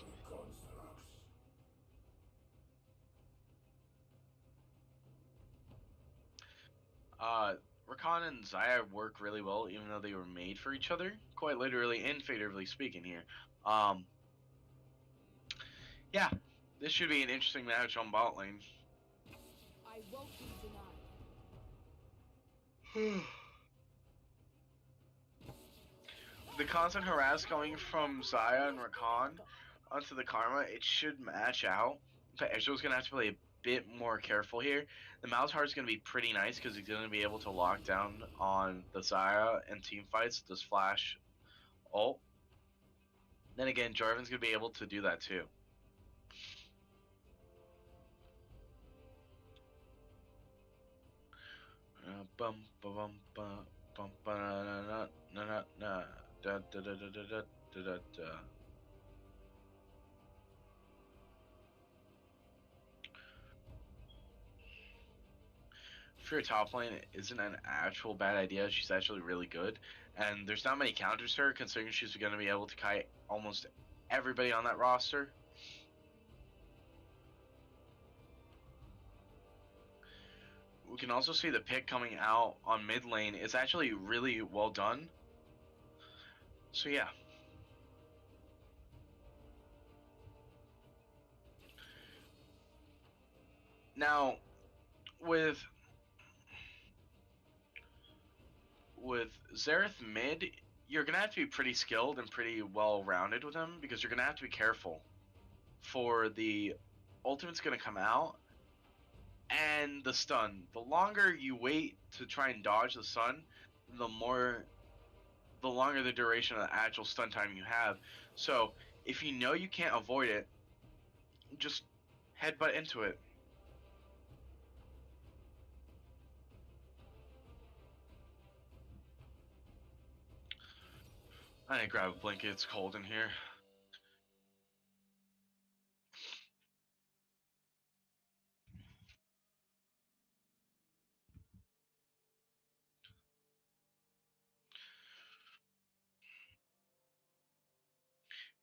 Rakan and Xayah work really well, even though they were made for each other, quite literally and figuratively speaking here. Yeah, this should be an interesting match on bot lane. I won't be denied. The constant harass coming from Xayah and Rakan onto the Karma, it should match out. But Ezreal's going to have to play a bit more careful here. The Malzahar is going to be pretty nice because he's going to be able to lock down on the Xayah and team fights, this flash ult. Then again, Jarvan's going to be able to do that too. Bum bum bum bum bum na na na na da da da da da da da da. If your top lane isn't an actual bad idea, she's actually really good, and there's not many counters to her considering she's going to be able to kite almost everybody on that roster. We can also see the pick coming out on mid lane is actually really well done. So yeah. Now, with Xerath mid, you're gonna have to be pretty skilled and pretty well rounded with him because you're gonna have to be careful for the ultimate's gonna come out and the stun. The longer you wait to try and dodge the stun, the longer the duration of the actual stun time you have. So if you know you can't avoid it, just headbutt into it. I need to grab a blanket, it's cold in here.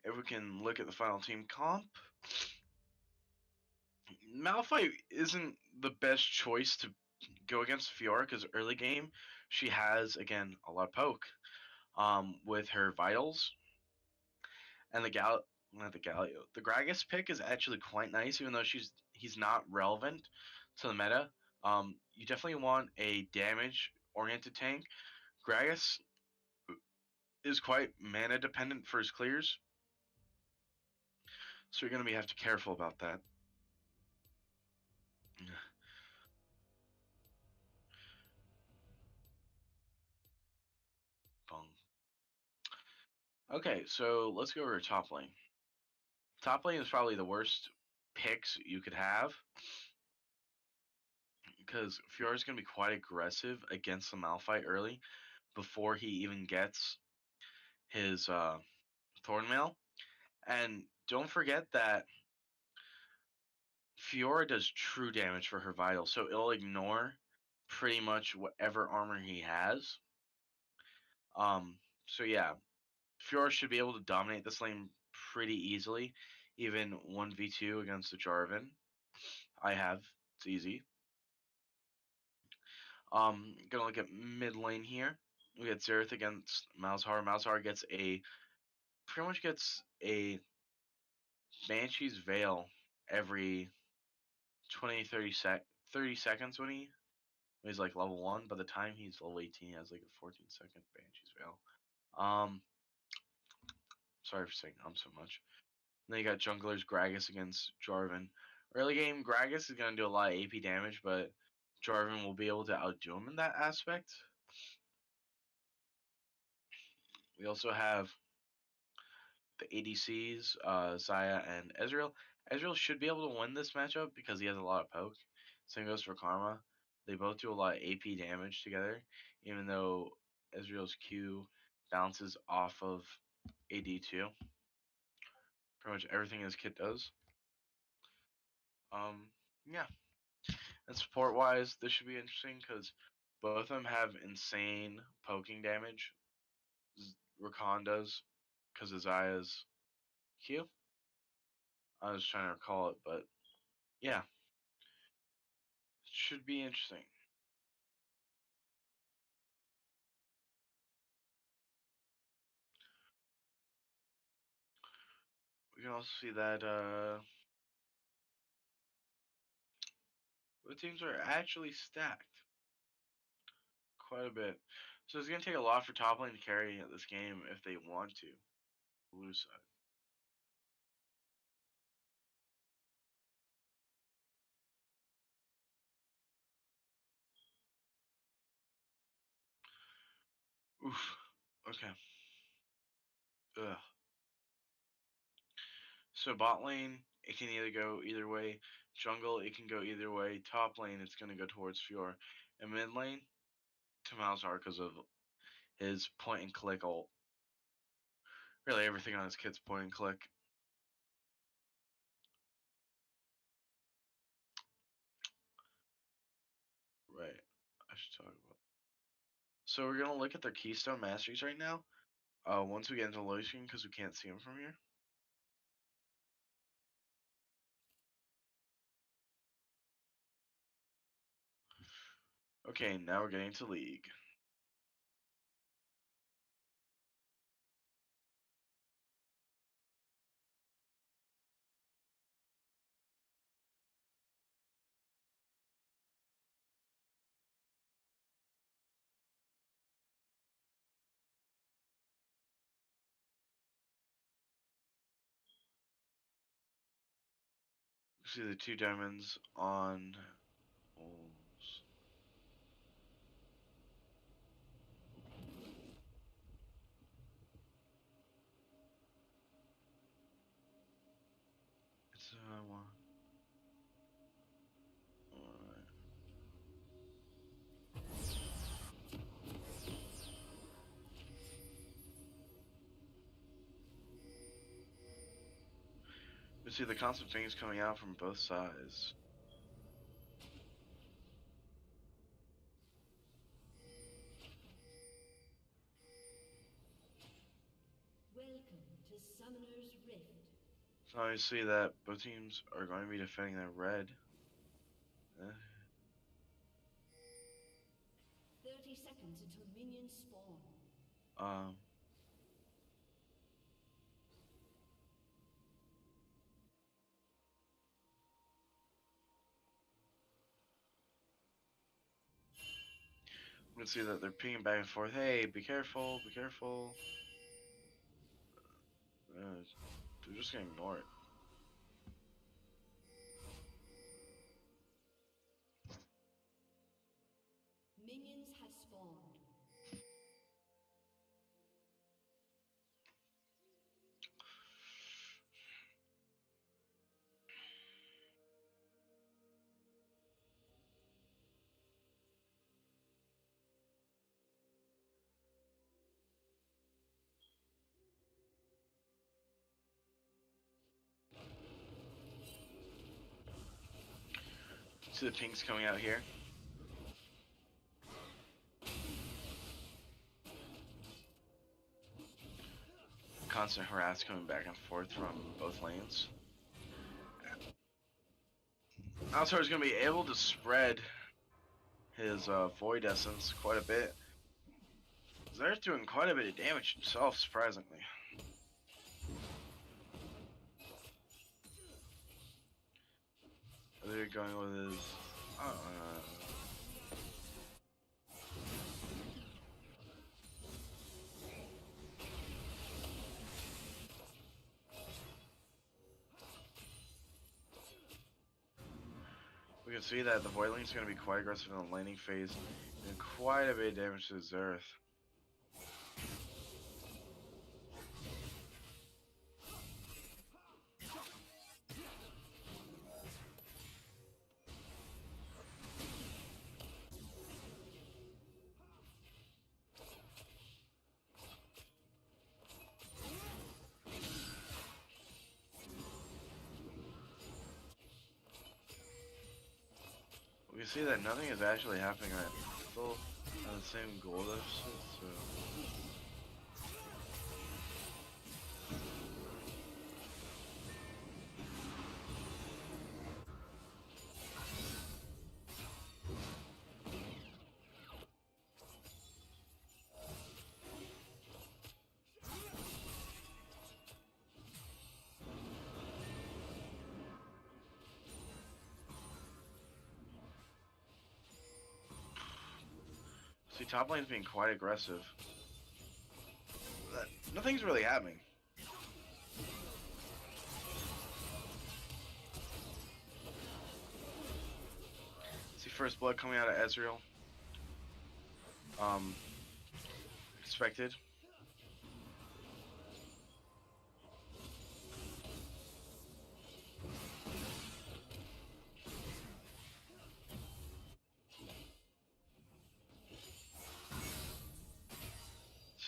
If we can look at the final team comp, Malphite isn't the best choice to go against Fiora because early game she has again a lot of poke. With her vitals and not the Galio. The Gragas pick is actually quite nice, even though he's not relevant to the meta. You definitely want a damage oriented tank. Gragas is quite mana dependent for his clears, so you're gonna have to be careful about that. Bung. Okay, so let's go over to top lane. Top lane is probably the worst picks you could have because Fiora's gonna be quite aggressive against the Malphite early before he even gets his Thornmail. And don't forget that Fiora does true damage for her vital, so it'll ignore pretty much whatever armor he has. So yeah, Fiora should be able to dominate this lane pretty easily, even 1v2 against the Jarvan. It's easy. Gonna look at mid lane here. We get Xerath against Malzahar. Malzahar pretty much gets a Banshee's Veil every 30 seconds when he's like level 1. By the time he's level 18, he has like a 14-second Banshee's Veil. Sorry for saying so much. Then you got junglers Gragas against Jarvan. Early game, Gragas is going to do a lot of AP damage, but Jarvan will be able to outdo him in that aspect. We also have the ADCs, Zaya and Ezreal. Ezreal should be able to win this matchup because he has a lot of poke. Same goes for Karma. They both do a lot of AP damage together, even though Ezreal's Q bounces off of AD2. Pretty much everything his kit does. Yeah. And support wise, this should be interesting because both of them have insane poking damage. Rakan does because of Zaya's Q. I was trying to recall it, but yeah, it should be interesting. We can also see that the teams are actually stacked quite a bit. So it's gonna take a lot for top lane to carry this game if they want to. Blue side. Oof. Okay. Ugh. So bot lane, it can either go either way. Jungle, it can go either way. Top lane, it's gonna go towards Fiora. And mid lane, to Malzahar because of his point and click ult. Really, everything on his kit's point and click. Right. I should talk about. So we're gonna look at their Keystone Masteries right now. Once we get into low screen because we can't see them from here. Okay, now we're getting to League. See the 2 diamonds on Wolves. It's one. Alright. We see the constant things coming out from both sides. Welcome to Summoner's Rift. So now you see that both teams are going to be defending their red. Uh, 30 seconds until minions spawn. um, we can see that they're pinging back and forth. Hey, be careful, be careful. They're just gonna ignore it. Minions have spawned. See the pings coming out here. Constant harass coming back and forth from both lanes. Alzar's going to be able to spread his Void Essence quite a bit. Zar's doing quite a bit of damage himself, surprisingly. They're going with his... we can see that the Voidling is going to be quite aggressive in the laning phase and quite a bit of damage to Zerth. We can see that nothing is actually happening right. Still on the same goal deficit, so... See, top lane's being quite aggressive. Nothing's really happening. See first blood coming out of Ezreal. Expected.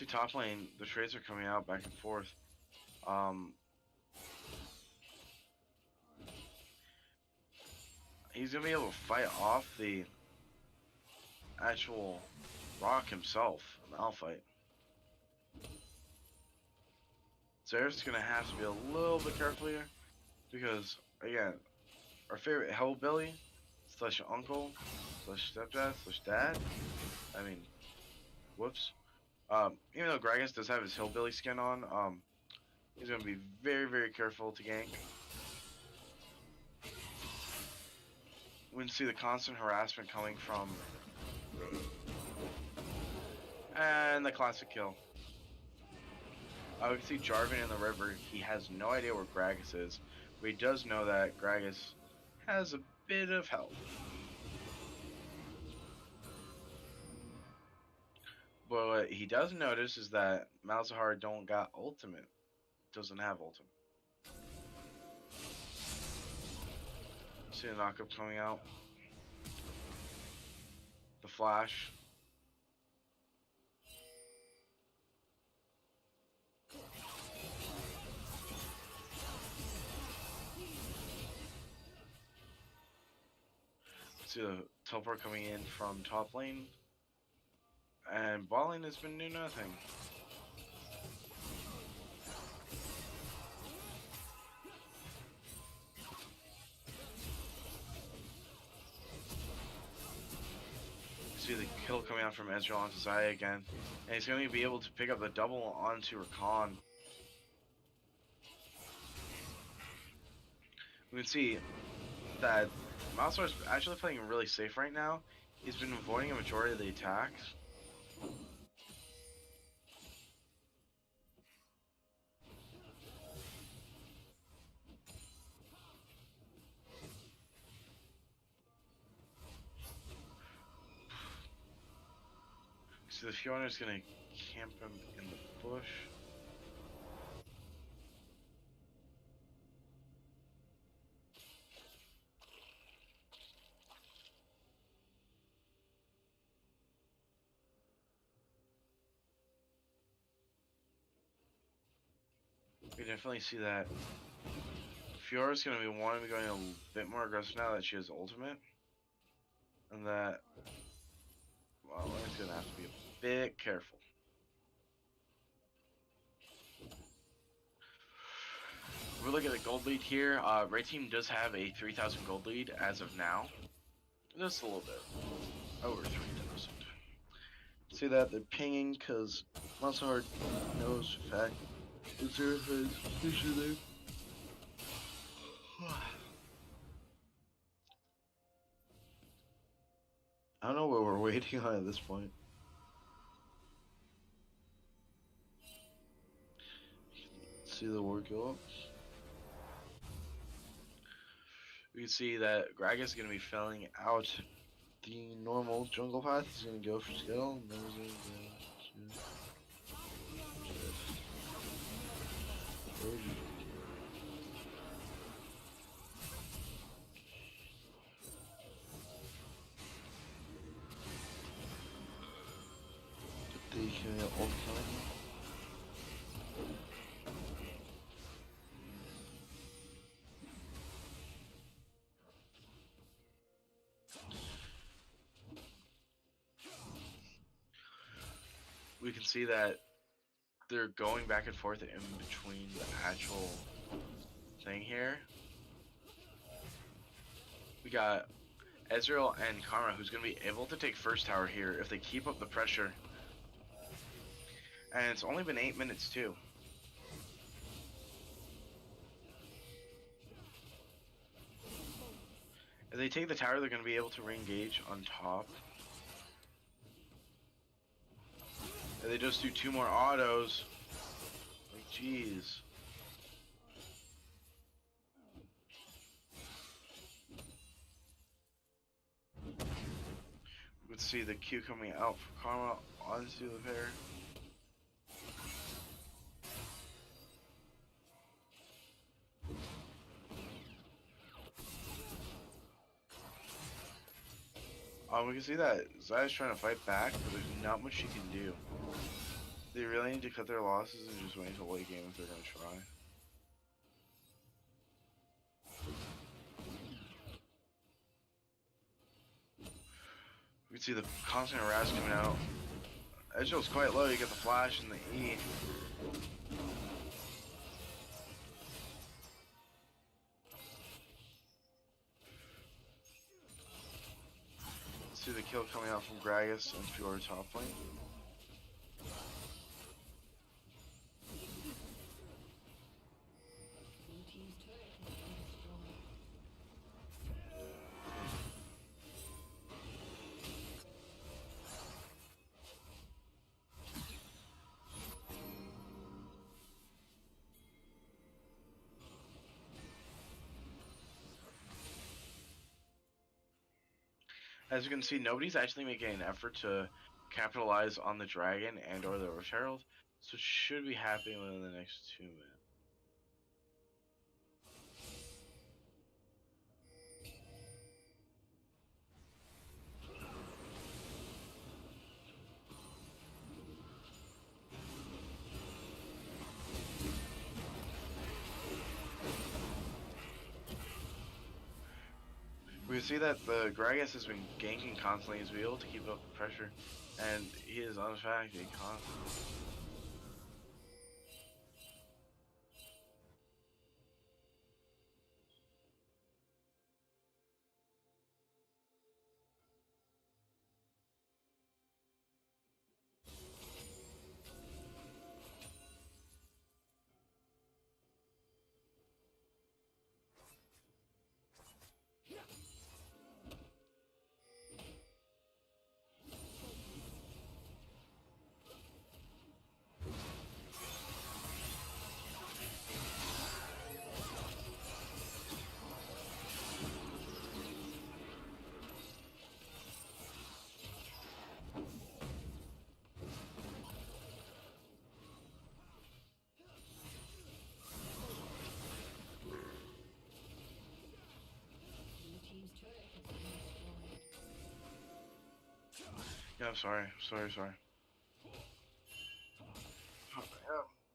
See top lane, the trades are coming out back and forth. He's gonna be able to fight off the actual Rock himself in the Malphite. Zer's gonna have to be a little bit careful here because again, our favorite hellbilly slash uncle slash stepdad slash dad. I mean, whoops. Even though Gragas does have his hillbilly skin on, he's gonna be very, very careful to gank. We can see the constant harassment coming from, and the classic kill. We can see Jarvan in the river. He has no idea where Gragas is, but he does know that Gragas has a bit of help. But what he does notice is that Malzahar don't got ultimate. Doesn't have ultimate. See the knockup coming out. The flash. See the teleport coming in from top lane. And bot lane has been doing nothing. See the kill coming out from Ezreal onto Zaya again. And he's going to be able to pick up the double onto Rakan. We can see that Mouse's actually playing really safe right now. He's been avoiding a majority of the attacks. So the Fiona's gonna camp him in the bush. We definitely see that Fiora's gonna be wanting to be going a bit more aggressive now that she has ultimate. And that, well, Lane's gonna have to be a bit careful. We're looking at the gold lead here. Red team does have a 3,000 gold lead as of now. Just a little bit over 3,000. See that they're pinging because Monster knows for fact that there has issue there. I don't know what we're waiting on at this point. See the ward go up. We can see that Gragas is going to be filling out the normal jungle path. He's going to go for skill. And then he's going to go to... They can ult coming. We can see that they're going back and forth in between the actual thing here. We got Ezreal and Karma, who's going to be able to take first tower here if they keep up the pressure. And it's only been 8 minutes too. If they take the tower, they're going to be able to re-engage on top. If they just do 2 more autos, like jeez. Let's see the Q coming out for Karma onto the pair. We can see that Zaya's trying to fight back, but there's not much she can do. They really need to cut their losses and just wait until late game if they're going to try. We can see the constant harass coming out. Ezreal's quite low, you get the flash and the E. See the kill coming out from Gragas and Fiora top lane. Blue team's turret has been destroyed. As you can see, nobody's actually making an effort to capitalize on the dragon and or the Rift Herald, so it should be happening within the next 2 minutes. We see that the Gragas has been ganking constantly, he's been able to keep up the pressure, and he is unaffected constantly. Yeah, I'm sorry. Sorry.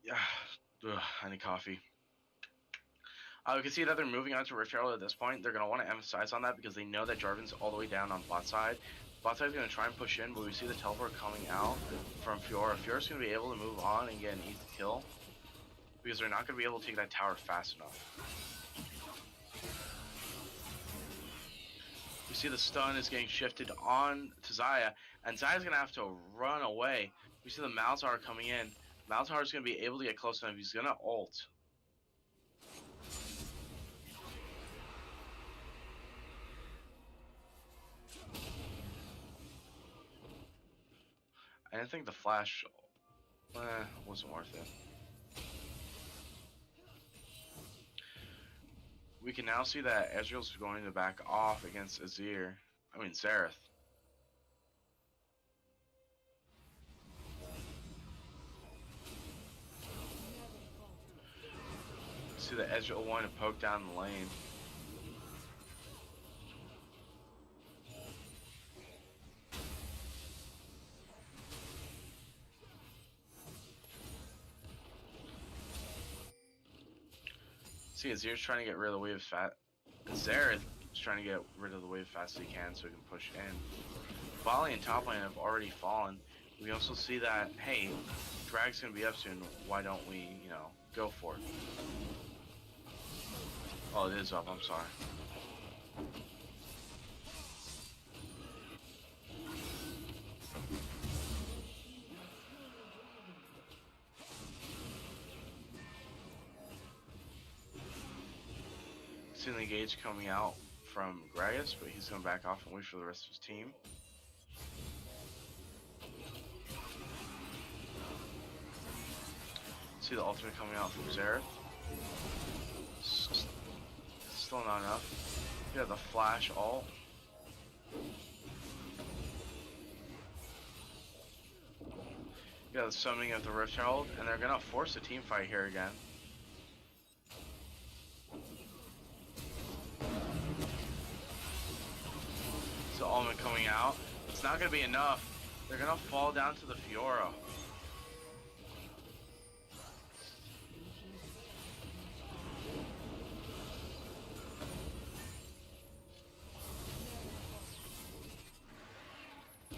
Yeah. Ugh, I need coffee. We can see that they're moving on to Rift Herald at this point. They're going to want to emphasize on that because they know that Jarvan's all the way down on bot side. Bot side is going to try and push in, but we see the teleport coming out from Fiora. Fiora's going to be able to move on and get an easy kill because they're not going to be able to take that tower fast enough. We see the stun is getting shifted on to Xayah, and Xayah's going to have to run away. We see the Malzahar coming in. Malzahar is going to be able to get close enough. He's going to ult. I didn't think the flash wasn't worth it. We can now see that Ezreal's going to back off against Xerath. See that Ezreal wanted to poke down the lane. See, Azir's trying to get rid of the wave fast. Xerath is trying to get rid of the wave fast as he can so he can push in. Volley and top lane have already fallen. We also see that, hey, Drag's gonna be up soon. Why don't we, go for it? Oh, it is up. I'm sorry. See the engage coming out from Gragas, but he's going to back off and wait for the rest of his team. See the ultimate coming out from Xerath. Still not enough. You got the flash ult. You got the summoning of the Rift Herald, and they're going to force a team fight here again. So ultimate coming out. It's not going to be enough. They're going to fall down to the Fiora.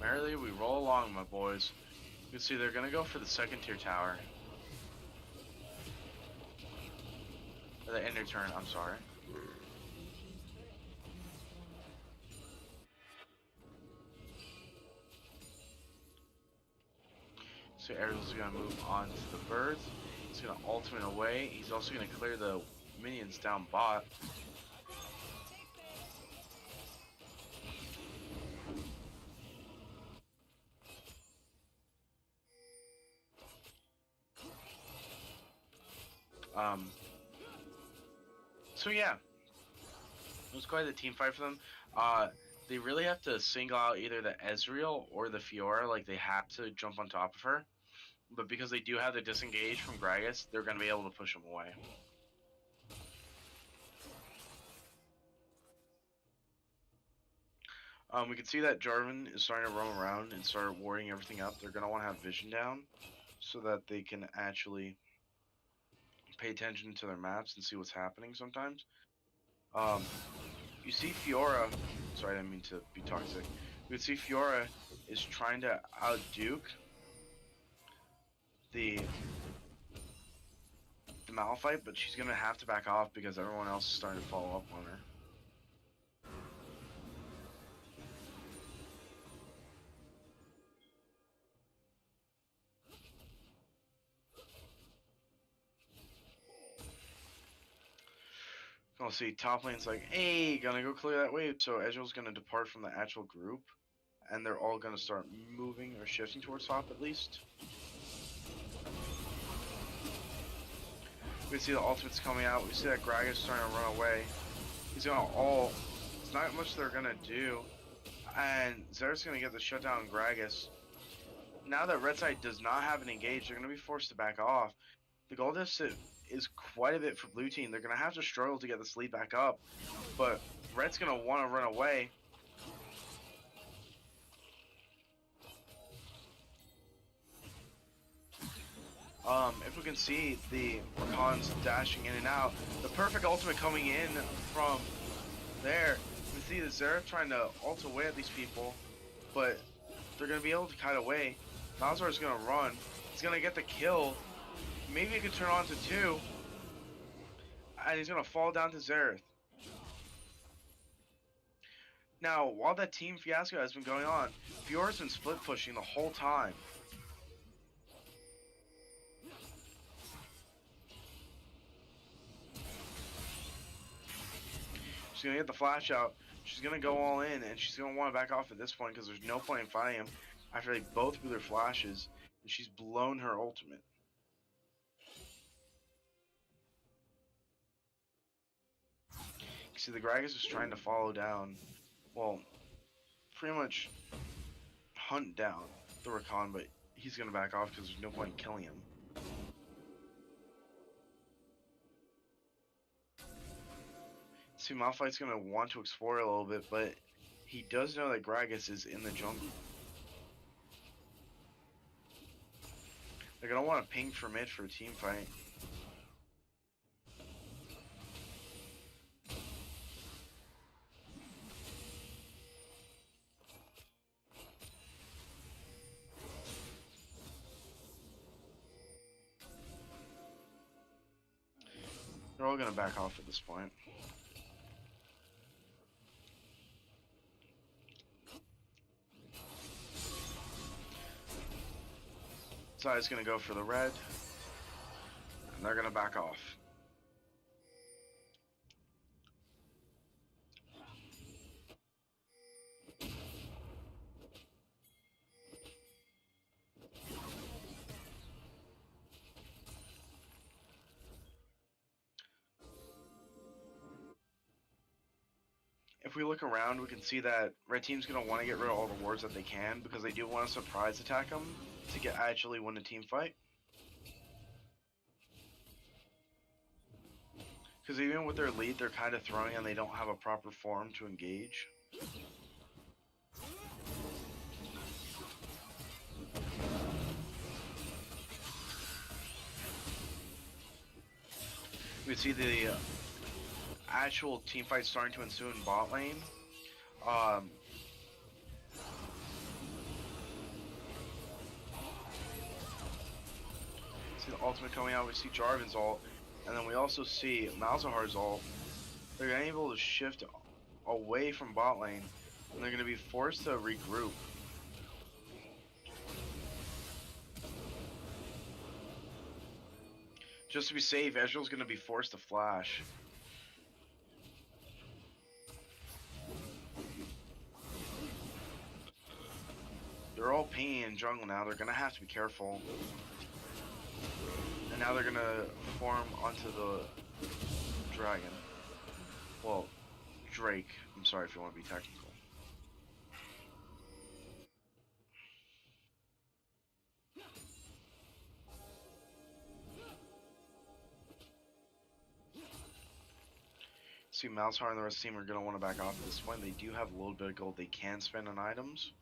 Merrily we roll along, my boys. You can see they're going to go for the second tier tower. Or the ender turn, I'm sorry. So Ariel's going to move on to the birds. He's going to ultimate away. He's also going to clear the minions down bot. So yeah, it was quite a team fight for them. They really have to single out either the Ezreal or the Fiora, like they have to jump on top of her. But because they do have the disengage from Gragas, they're going to be able to push him away. We can see that Jarvan is starting to roam around and start warding everything up. They're going to want to have vision down so that they can actually pay attention to their maps and see what's happening sometimes. You see Fiora, sorry, I didn't mean to be toxic. You can see Fiora is trying to out-duke the Malphite, but she's going to have to back off because everyone else is starting to follow up on her. I'll see top lane's like, hey, gonna go clear that wave. So Ezreal's gonna depart from the actual group, and they're all gonna start moving or shifting towards top at least. We see the ultimates coming out. We see that Gragas starting to run away. He's gonna ult. There's not much they're gonna do, and Xerath's gonna get the shutdown on Gragas. Now that red side does not have an engage, they're gonna be forced to back off. The goal deficit is quite a bit for blue team. They're going to have to struggle to get this lead back up, but red's going to want to run away. If we can see the Rakan's dashing in and out, the perfect ultimate coming in from there. We see the Xerath trying to ult away at these people, but they're going to be able to kite away. Malzahar is going to run. He's going to get the kill. Maybe he could turn on to 2. And he's going to fall down to Xerath. Now, while that team fiasco has been going on, Fiora's been split pushing the whole time. She's going to get the flash out. She's going to go all in, and she's going to want to back off at this point because there's no point in fighting him after they both blew their flashes, and she's blown her ultimate. You see, the Gragas is trying to follow down, well, pretty much hunt down the Rakan, but he's going to back off because there's no point in killing him. See, Malphite's going to want to explore a little bit, but he does know that Gragas is in the jungle. They're going to want to ping for mid for a team fight. They're all going to back off at this point. Zaya's going to go for the red, and they're going to back off. If we look around, we can see that red team's going to want to get rid of all the wards that they can because they do want to surprise attack them to actually win the team fight. Because even with their lead, they're kind of throwing and they don't have a proper form to engage. We see the actual team fight starting to ensue in bot lane. See the ultimate coming out. We see Jarvan's ult, and then we also see Malzahar's ult. They're gonna be able to shift away from bot lane, and they're gonna be forced to regroup. Just to be safe, Ezreal's gonna be forced to flash. They're all pinging in jungle now. They're gonna have to be careful. And now they're gonna form onto the dragon. Well, Drake. I'm sorry if you want to be technical. See, Malzahar and the rest of the team are gonna want to back off at this point. They do have a little bit of gold they can spend on items.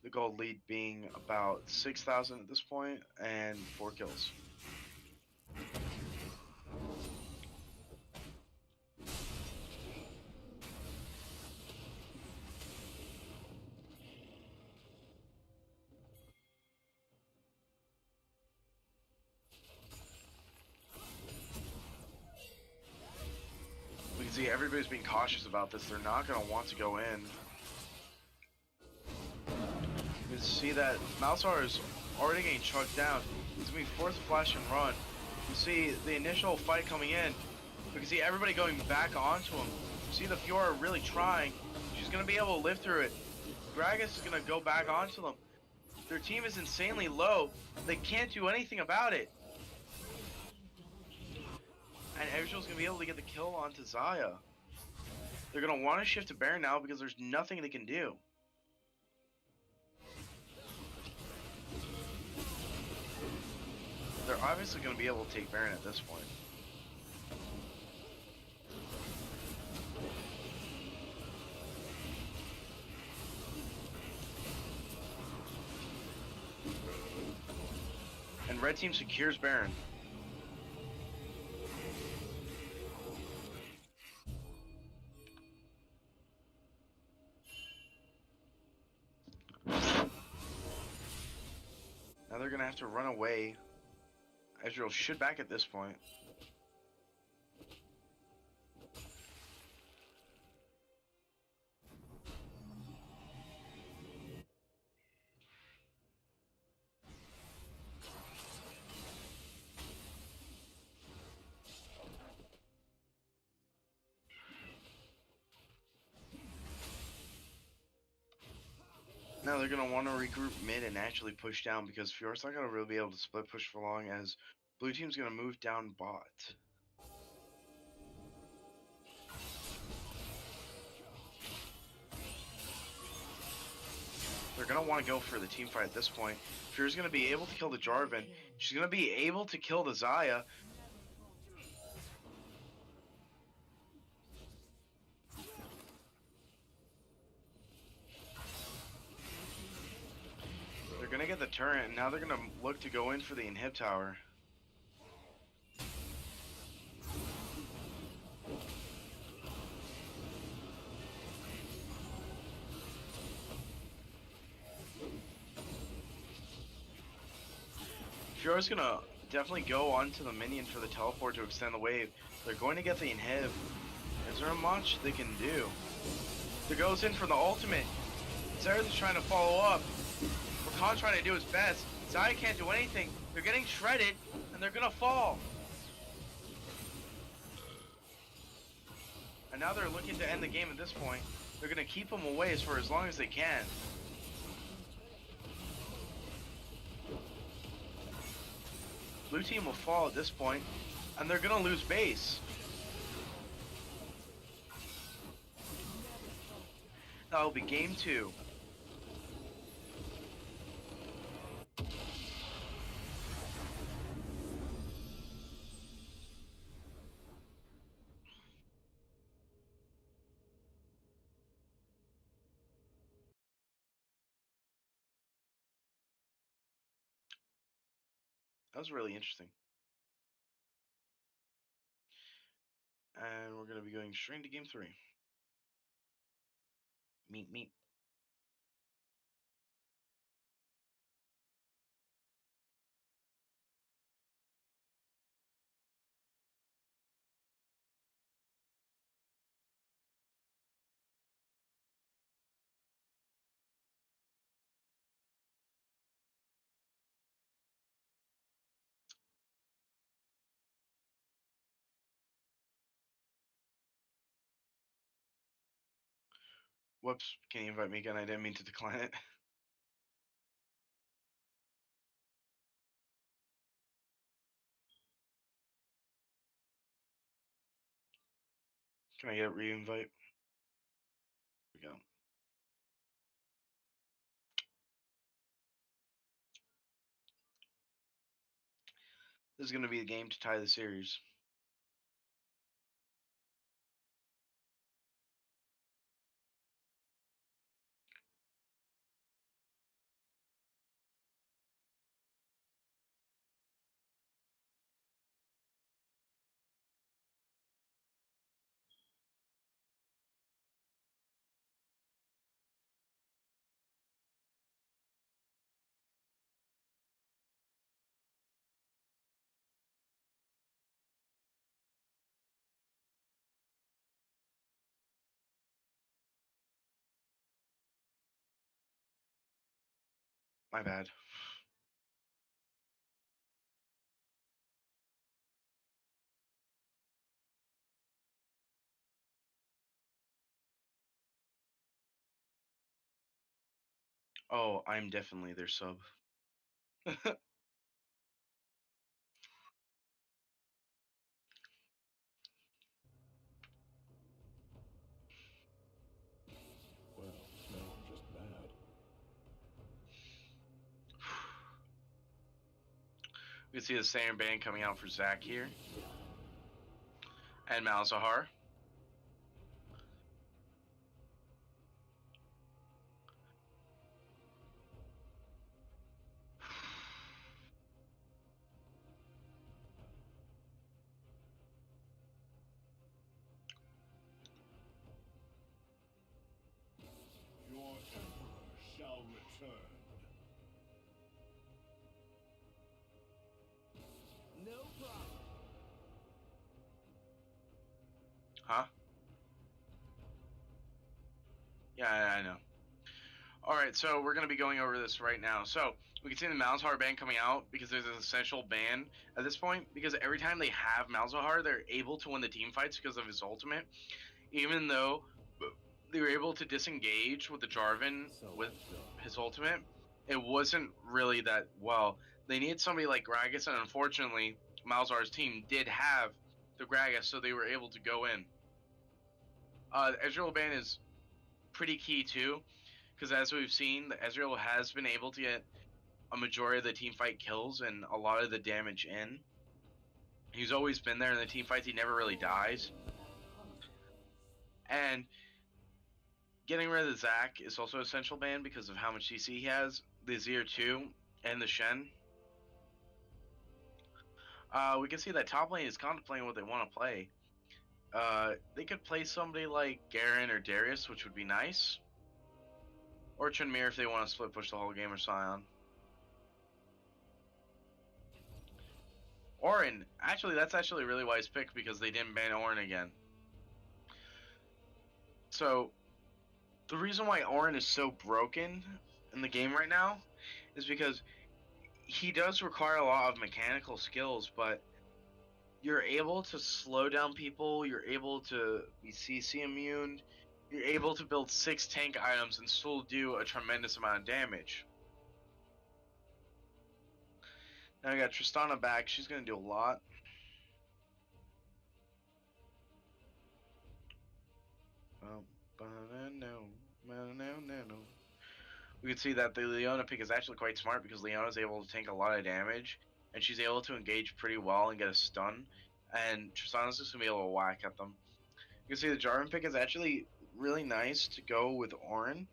The gold lead being about 6,000 at this point and 4 kills. We can see everybody's being cautious about this. They're not going to want to go in. You can see that Malzahar is already getting chucked down. He's going to be forced to flash and run. You see the initial fight coming in. We can see everybody going back onto him. You see the Fiora really trying. She's going to be able to live through it. Gragas is going to go back onto them. Their team is insanely low. They can't do anything about it. And Ezreal's going to be able to get the kill onto Xayah. They're going to want to shift to Baron now because there's nothing they can do. They're obviously going to be able to take Baron at this point. And And red team secures Baron. Now they're gonna have to run away. Ezreal should back at this point. Now they're going to want to regroup mid and actually push down because Fior's not going to really be able to split push for long as blue team's going to move down bot. They're going to want to go for the team fight at this point. Fior's going to be able to kill the Jarvan. She's going to be able to kill the Xayah. They're going to get the turret, and now they're going to look to go in for the inhib tower. Fior's going to definitely go onto the minion for the teleport to extend the wave. They're going to get the inhib. Is there much they can do? There goes in for the ultimate. Xerath's trying to follow up. Rakan's trying to do his best. Xayah can't do anything. They're getting shredded, and they're gonna fall. And now they're looking to end the game at this point. They're gonna keep him away for as long as they can. Blue team will fall at this point, and they're gonna lose base. That'll be game 2. That was really interesting. And we're going to be going straight into game 3. Meet. Whoops, can you invite me again? I didn't mean to decline it. Can I get re-invite? Here we go. This is going to be the game to tie the series. My bad. Oh, I'm definitely their sub. Well, not just bad. We can see the same band coming out for Zac here. And Malzahar. Huh? Yeah, I know. Alright, so we're going to be going over this right now. So, we can see the Malzahar ban coming out because there's an essential ban at this point. Because every time they have Malzahar, they're able to win the team fights because of his ultimate. Even though they were able to disengage with the Jarvan with his ultimate, it wasn't really that well. They needed somebody like Gragas, and unfortunately, Malzahar's team did have the Gragas, so they were able to go in. Ezreal ban is pretty key too, because as we've seen, Ezreal has been able to get a majority of the team fight kills and a lot of the damage in. He's always been there in the team fights. He never really dies. And getting rid of Zac is also essential ban because of how much CC he has. The Azir 2 and the Shen. We can see that top lane is contemplating what they want to play. They could play somebody like Garen or Darius, which would be nice. Or Chunmir if they want to split push the whole game, or Sion. Orin, actually, that's actually a really wise pick because they didn't ban Orin again. So, the reason why Orin is so broken in the game right now is because he does require a lot of mechanical skills, but you're able to slow down people, you're able to be CC immune, you're able to build 6 tank items and still do a tremendous amount of damage. Now I got Tristana back, she's going to do a lot. We can see that the Leona pick is actually quite smart because Leona is able to tank a lot of damage, and she's able to engage pretty well and get a stun, and Tristana's just going to be able to whack at them. You can see the Jarvan pick is actually really nice to go with Orin.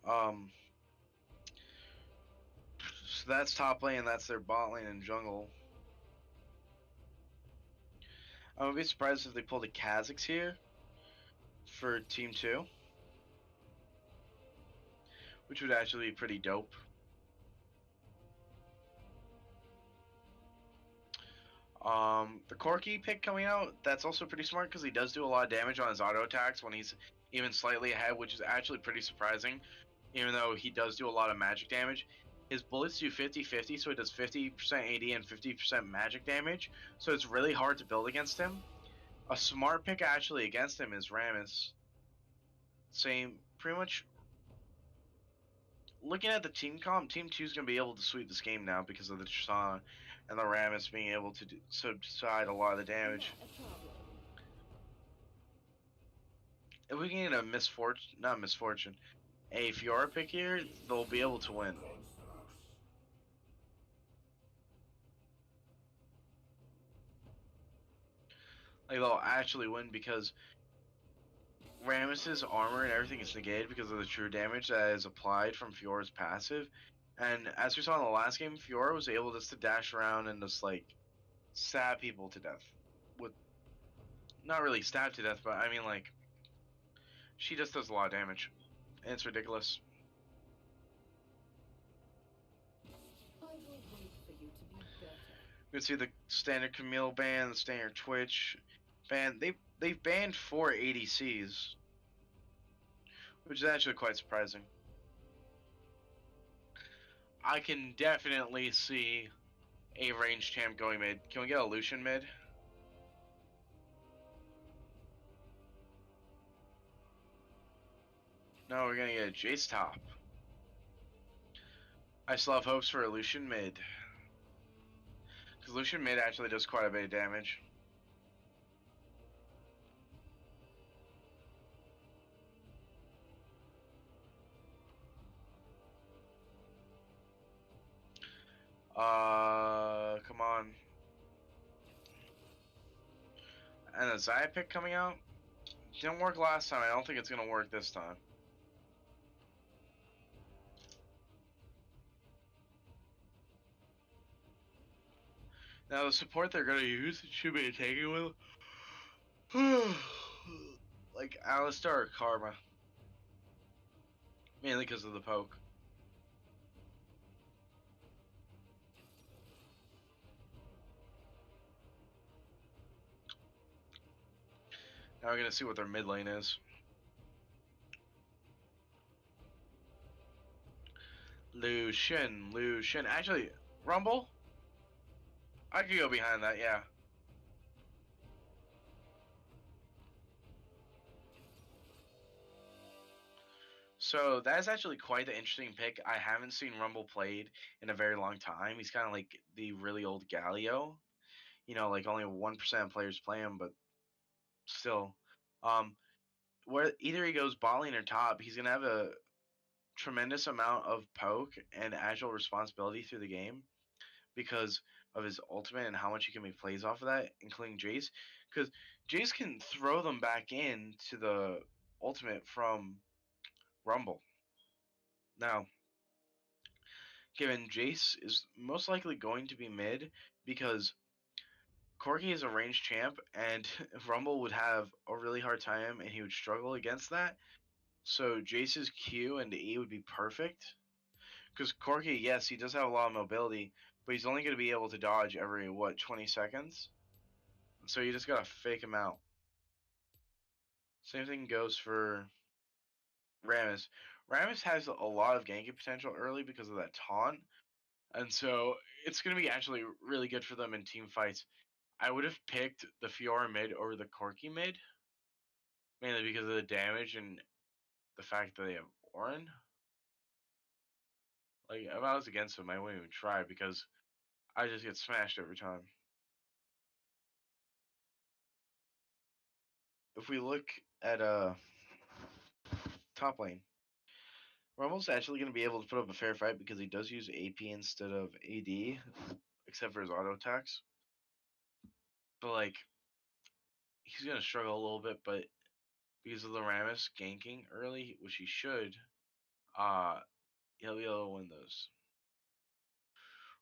So that's top lane, that's their bot lane and jungle. I would be surprised if they pulled a Kha'Zix here for Team 2, which would actually be pretty dope. The Corki pick coming out, that's also pretty smart because he does do a lot of damage on his auto attacks when he's even slightly ahead, which is actually pretty surprising, even though he does do a lot of magic damage. His bullets do 50-50, so he does 50% AD and 50% magic damage, so it's really hard to build against him. A smart pick actually against him is Rammus. Same, pretty much. Looking at the team comp, Team 2 is going to be able to sweep this game now because of the Tristana and the Rammus being able to subside a lot of the damage. If we can get a a Fiora pick here, they'll be able to win. Like, they'll actually win because Rammus's armor and everything is negated because of the true damage that is applied from Fiora's passive. And as we saw in the last game, Fiora was able just to dash around and just, like, stab people to death. With not really stab to death, but I mean, like, she just does a lot of damage. And it's ridiculous. I will wait for you to be better. You can see the standard Camille ban, the standard Twitch ban. They've banned 4 ADCs, which is actually quite surprising. I can definitely see a range champ going mid. Can we get a Lucian mid? No, we're gonna get a Jace top. I still have hopes for a Lucian mid. Because Lucian mid actually does quite a bit of damage. Come on. And a Zaya pick coming out? Didn't work last time, I don't think it's gonna work this time. Now the support they're gonna use should be taken with like Alistar or Karma. Mainly because of the poke. Now we're gonna see what their mid lane is. Lucian. Actually, Rumble. I could go behind that. Yeah. So that's actually quite the interesting pick. I haven't seen Rumble played in a very long time. He's kind of like the really old Galio. You know, like only 1% of players play him, but still. Um, where either he goes bot lane or top, he's gonna have a tremendous amount of poke and agile responsibility through the game because of his ultimate and how much he can make plays off of that, including Jace. Because Jace can throw them back in to the ultimate from Rumble. Now, given Jace is most likely going to be mid because Corki is a ranged champ and Rumble would have a really hard time and he would struggle against that. So Jace's Q and E would be perfect. Because Corki, yes, he does have a lot of mobility, but he's only going to be able to dodge every, 20 seconds? So you just got to fake him out. Same thing goes for Rammus. Rammus has a lot of ganking potential early because of that taunt, and so it's going to be actually really good for them in team fights. I would have picked the Fiora mid over the Corki mid, mainly because of the damage and the fact that they have Orin. Like, if I was against him, I wouldn't even try because I just get smashed every time. If we look at top lane, Rumble's actually going to be able to put up a fair fight because he does use AP instead of AD, except for his auto attacks. But like, he's going to struggle a little bit, but because of the Rammus ganking early, which he should, uh, he'll be able to win those.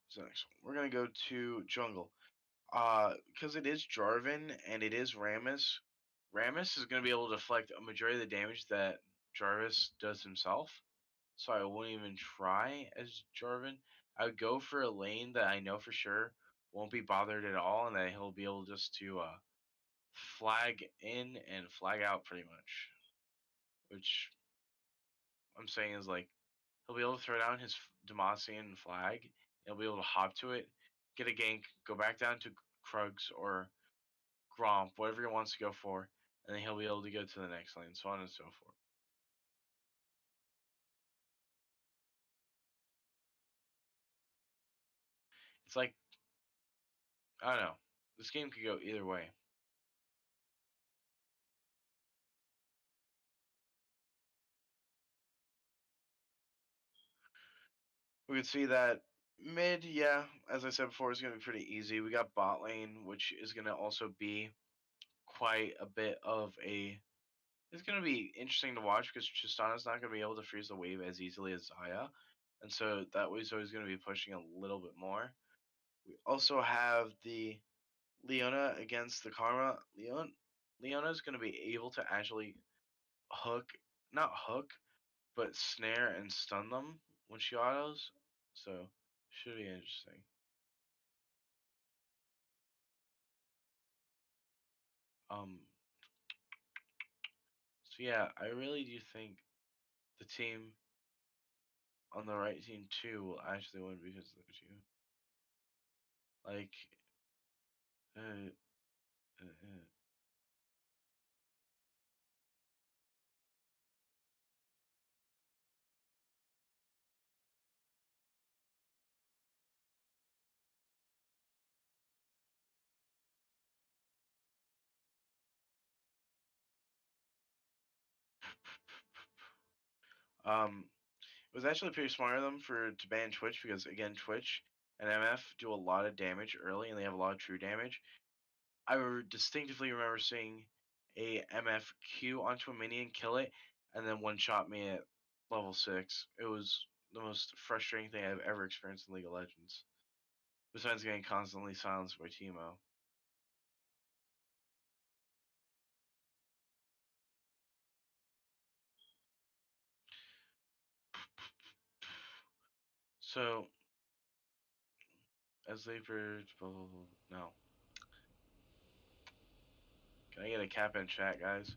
So next one, we're going to go to jungle. Because it is Jarvan and it is Rammus. Rammus is going to be able to deflect a majority of the damage that Jarvis does himself. So I wouldn't even try as Jarvan. I would go for a lane that I know for sure won't be bothered at all, and that he'll be able just to flag in and flag out pretty much. Which I'm saying is like he'll be able to throw down his Demacian flag. He'll be able to hop to it, get a gank, go back down to Krugs or Gromp, whatever he wants to go for, and then he'll be able to go to the next lane, so on and so forth. It's like I don't know. This game could go either way. We can see that mid, yeah, as I said before, is going to be pretty easy. We got bot lane, which is going to also be quite a bit of a. It's going to be interesting to watch because Tristana's not going to be able to freeze the wave as easily as Zaya. And so that way, Zoe's going to be pushing a little bit more. We also have the Leona against the Karma. Leona's going to be able to actually hook, not hook, but snare and stun them when she autos. So, should be interesting. Um, so yeah, I really do think the team on the right team too will actually win because of the two. Like, uh, uh, uh. It was actually pretty smart of them to ban Twitch because again, Twitch and MF do a lot of damage early and they have a lot of true damage. Distinctively remember seeing a MF Q onto a minion, kill it, and then one shot me at level 6. It was the most frustrating thing I've ever experienced in League of Legends. Besides getting constantly silenced by Teemo. So, as they bridge, blah, blah, blah. No. Can I get a cap in chat, guys?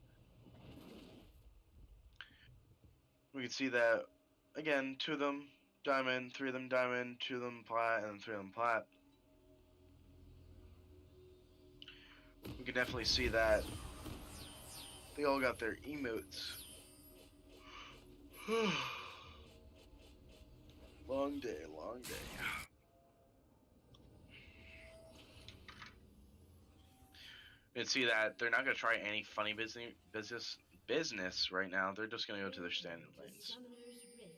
We can see that, again, 2 of them diamond, 3 of them diamond, 2 of them plat, and 3 of them plat. We can definitely see that they all got their emotes. Long day, long day. You can see that they're not gonna try any funny business right now. They're just gonna go to their standard Welcome to lanes. Summoner's Rift.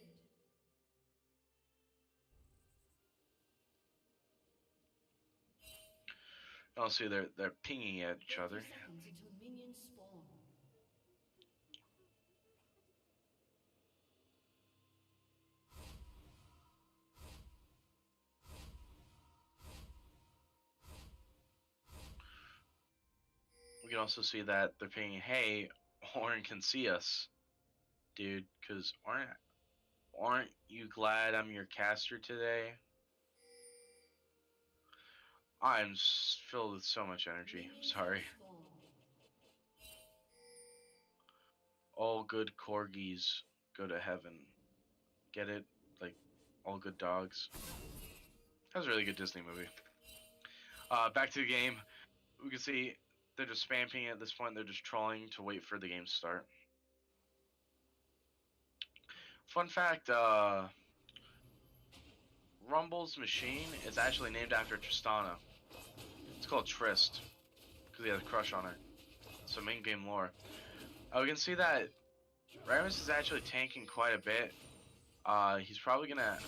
I'll see they're pinging at each 30 other. seconds until minions spawn. We can also see that they're pinging, hey, Orin can see us, dude, because aren't you glad I'm your caster today? I'm filled with so much energy. Minions Sorry. have spawned. All good corgis go to heaven. Get it? Like, all good dogs. That was a really good Disney movie. Back to the game. We can see they're just spamming at this point. They're just trolling to wait for the game to start. Fun fact, Rumble's machine is actually named after Tristana. It's called Trist, because he has a crush on her. Some in-game lore. We can see that Ramus is actually tanking quite a bit. He's probably gonna...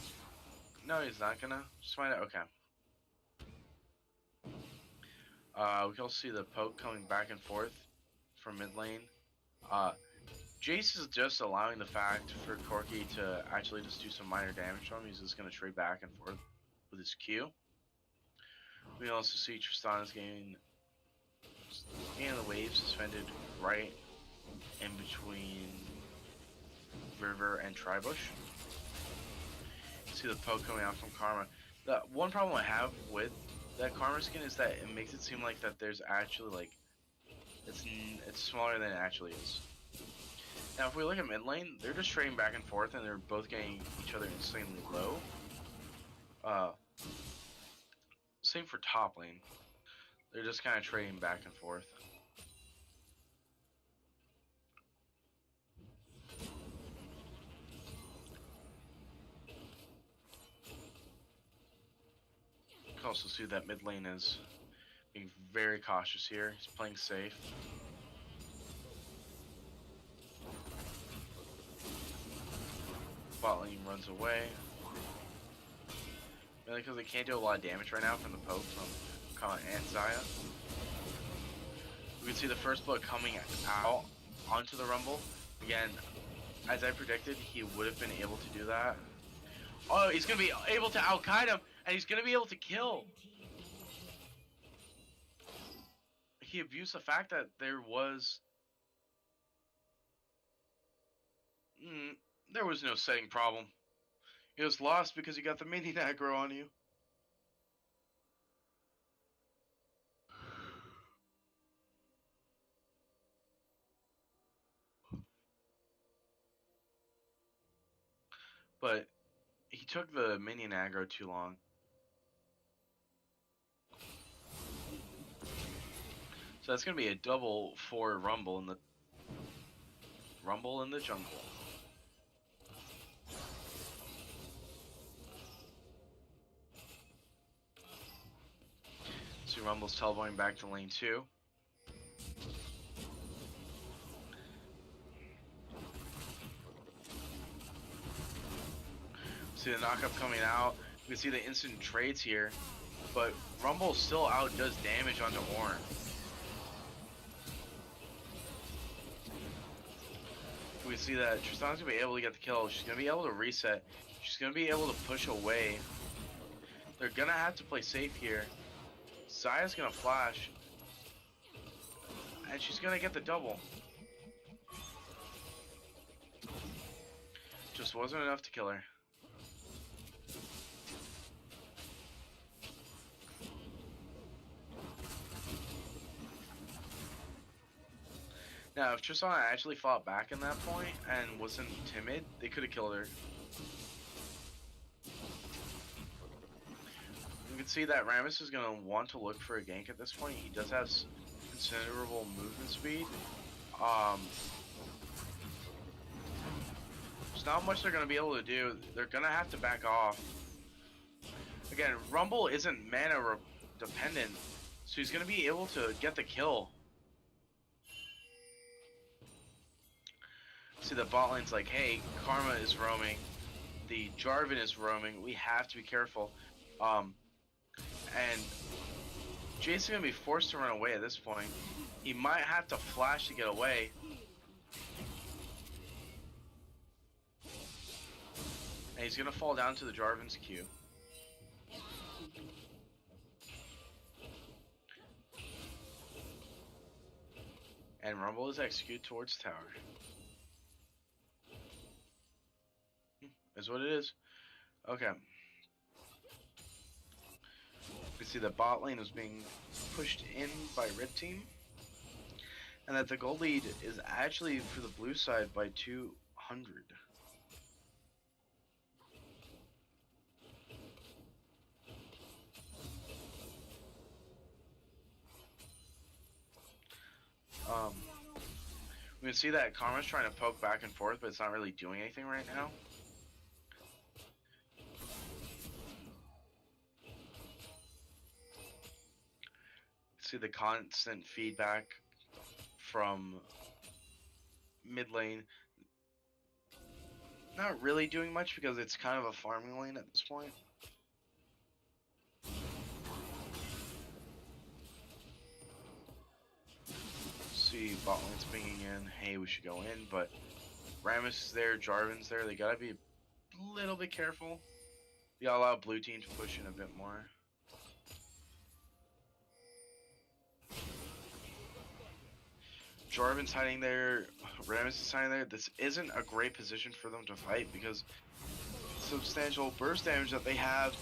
No, he's not gonna. Just find out. Okay. We can also see the poke coming back and forth from mid lane. Jace is just allowing the fact for Corki to actually just do some minor damage on him. He's just going to trade back and forth with his Q. We can also see Tristana's getting the wave suspended right in between River and Tribush. See the poke coming out from Karma. The one problem I have with that Karma skin is that it makes it seem like that there's actually like it's smaller than it actually is. Now, if we look at mid lane, they're just trading back and forth, and they're both getting each other insanely low. Same for top lane. They're just kind of trading back and forth. You can also see that mid lane is being very cautious here. He's playing safe. Bot lane runs away. Mainly because they can't do a lot of damage right now from the poke from Kama and Zaya. We can see the first blood coming out onto the Rumble. Again, as I predicted, he would have been able to do that. Oh, he's going to be able to out-kite him, and he's going to be able to kill. He abused the fact that there was no setting problem. He was lost because you got the minion aggro on you. But he took the minion aggro too long. So that's gonna be a double for Rumble in the jungle. See Rumble's teleporting back to lane 2. See the knockup coming out. You can see the instant trades here. But Rumble still outdoes damage onto Ornn. We can see that Tristana's gonna be able to get the kill. She's gonna be able to reset. She's gonna be able to push away. They're gonna have to play safe here. Zaya's gonna flash. And she's gonna get the double. Just wasn't enough to kill her. Now, if Tristana actually fought back in that point and wasn't timid, they could have killed her. You can see that Rammus is going to want to look for a gank at this point. He does have considerable movement speed. There's not much they're going to be able to do. They're going to have to back off. Again, Rumble isn't mana dependent, so he's going to be able to get the kill. See, the bot lane's like, hey, Karma is roaming. The Jarvan is roaming. We have to be careful. And Jason's going to be forced to run away at this point. He might have to flash to get away. And he's going to fall down to the Jarvan's Q. And Rumble is executed towards tower. Is what it is. Okay. We see the bot lane is being pushed in by red team. And that the gold lead is actually for the blue side by 200. We can see that Karma's trying to poke back and forth, but it's not really doing anything right now. See the constant feedback from mid lane. Not really doing much because it's kind of a farming lane at this point. See bot lane's pinging in, hey, we should go in, but Rammus is there, Jarvan's there, they gotta be a little bit careful. They gotta allow blue team to push in a bit more. Jarvan's hiding there, Rammus is hiding there. This isn't a great position for them to fight because substantial burst damage that they have.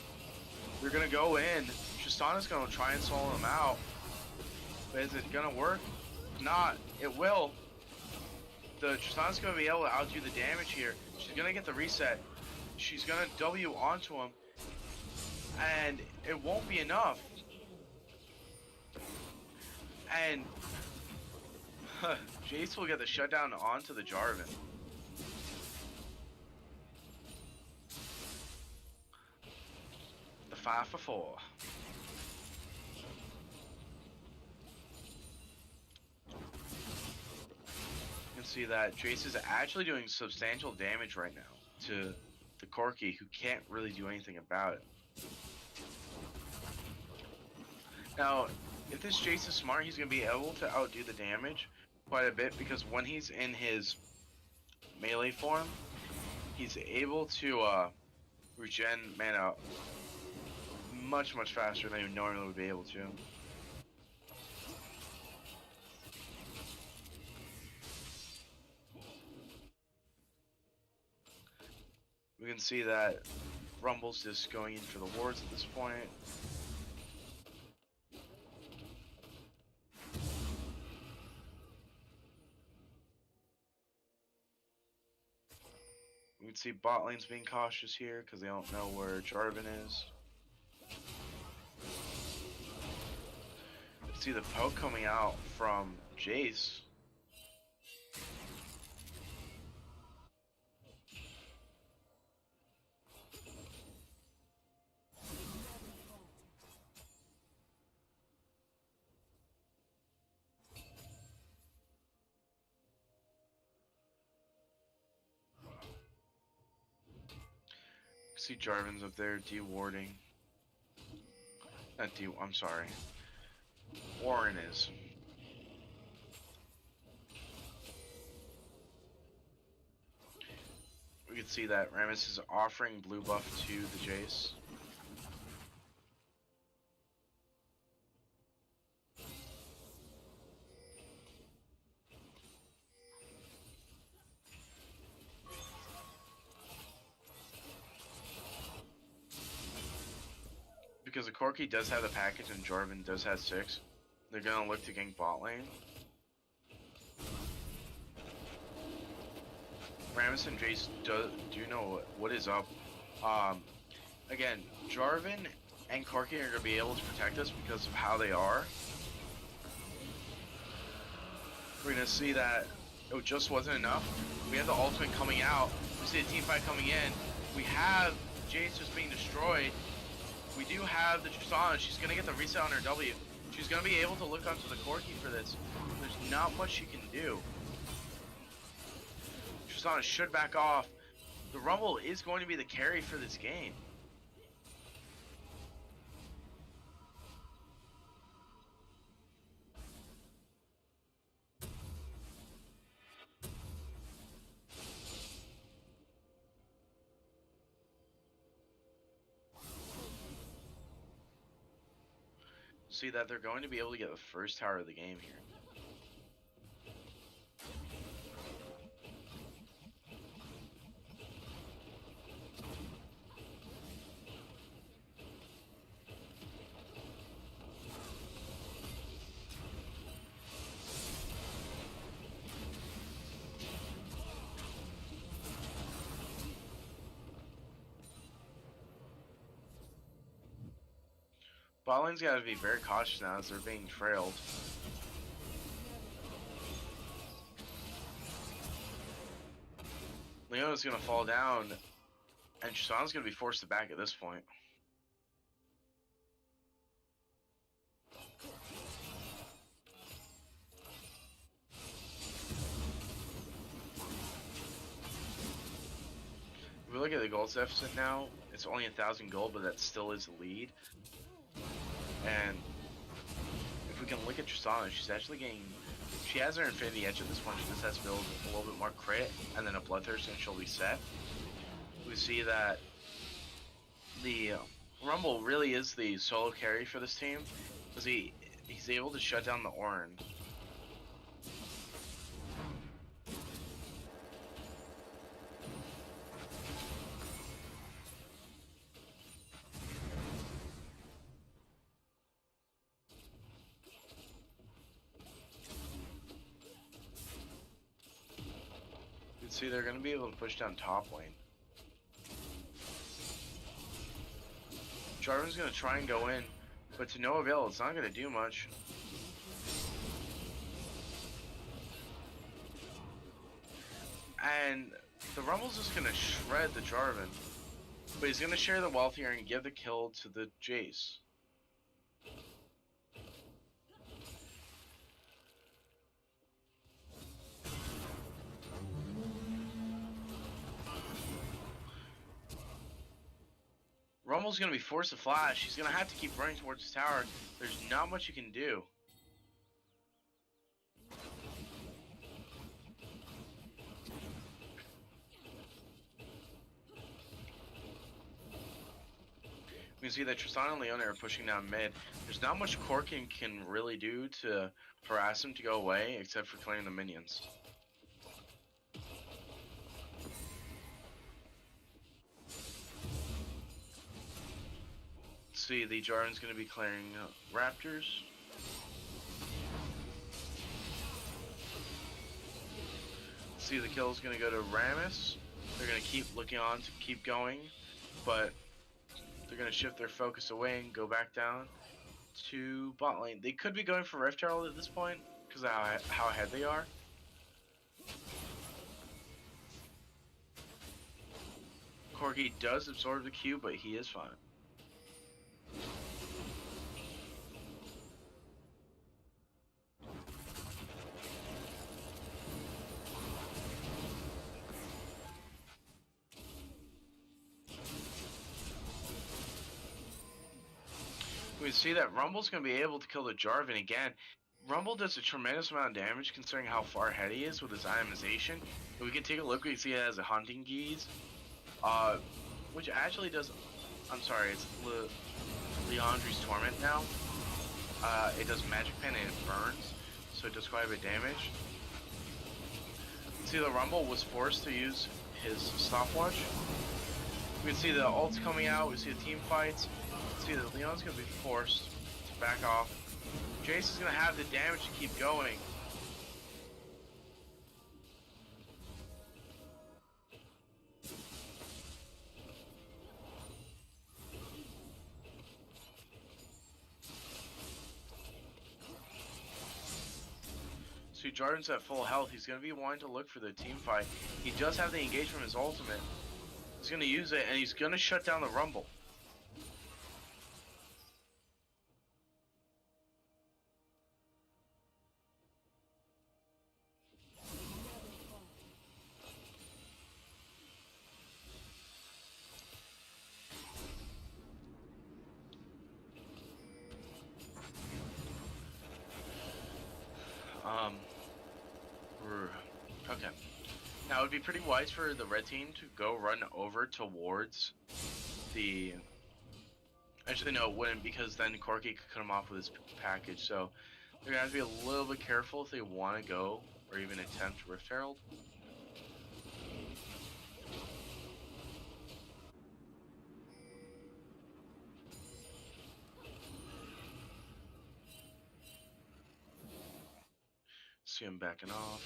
They're gonna go in. Tristana's gonna try and solo them out. But is it gonna work? Not. It will. The Tristana's gonna be able to outdo the damage here. She's gonna get the reset. She's gonna W onto him. And it won't be enough. And Jace will get the shutdown onto the Jarvan. The 5 for 4. You can see that Jace is actually doing substantial damage right now to the Corki, who can't really do anything about it. Now, if this Jace is smart, he's going to be able to outdo the damage quite a bit because when he's in his melee form, he's able to regen mana much faster than he normally would be able to. We can see that Rumble's just going in for the wards at this point. We can see bot lane's being cautious here because they don't know where Jarvan is. We can see the poke coming out from Jace. See Jarvan's up there de-warding. Not de- I'm sorry. Warren is. We can see that Rammus is offering blue buff to the Jace. Because the Corki does have the package and Jarvan does have 6, they're gonna look to gank bot lane. Rammus and Jace do know what is up. Again, Jarvan and Corki are going to be able to protect us because of how they are. We're going to see that it just wasn't enough. We have the ultimate coming out. We see the team fight coming in. We have Jace just being destroyed. We do have the Tristana. She's going to get the reset on her W. She's going to be able to look onto the Corki for this. There's not much she can do. Tristana should back off. The Rumble is going to be the carry for this game. See that they're going to be able to get the first tower of the game here. Bot lane's got to be very cautious now as they're being trailed. Leona's going to fall down, and Tristana's going to be forced to back at this point. If we look at the gold deficit now, it's only 1,000 gold, but that still is the lead. And if we can look at Tristana, she's actually getting... She has her Infinity Edge at this point. She just has to build a little bit more crit, and then a Bloodthirst, and she'll be set. We see that the Rumble really is the solo carry for this team, because he's able to shut down the Ornn. You can see they're going to be able to push down top lane. Jarvan's going to try and go in, but to no avail. It's not going to do much. And the Rumble's just going to shred the Jarvan, but he's going to share the wealth here and give the kill to the Jace. Rumble's going to be forced to flash. He's going to have to keep running towards his tower. There's not much you can do. We can see that Tristana and Leona are pushing down mid. There's not much Corkin can really do to harass him to go away, except for clearing the minions. See, the Jarvan's going to be clearing Raptors. See, the kill is going to go to Rammus. They're going to keep looking on to keep going, but they're going to shift their focus away and go back down to bot lane. They could be going for Rift Herald at this point because of how ahead they are. Corgi does absorb the Q, but he is fine. We see that Rumble's going to be able to kill the Jarvan again. Rumble does a tremendous amount of damage considering how far ahead he is with his itemization. If we can take a look, we can see it has a Hunting Geese, which actually does... I'm sorry, it's Leandri's Torment now. It does Magic Pen and it burns, so it does quite a bit of damage. See, the Rumble was forced to use his stopwatch. We can see the ults coming out, we see the team fights. See that Leon's going to be forced to back off. Jace is going to have the damage to keep going. Jordan's at full health. He's going to be wanting to look for the team fight. He does have the engage from his ultimate. He's going to use it, and he's going to shut down the Rumble. Okay. Now, it would be pretty wise for the red team to go run over towards the... Actually, no, it wouldn't, because then Corky could cut him off with his package. So they're going to have to be a little bit careful if they want to go or even attempt Rift Herald. See him backing off.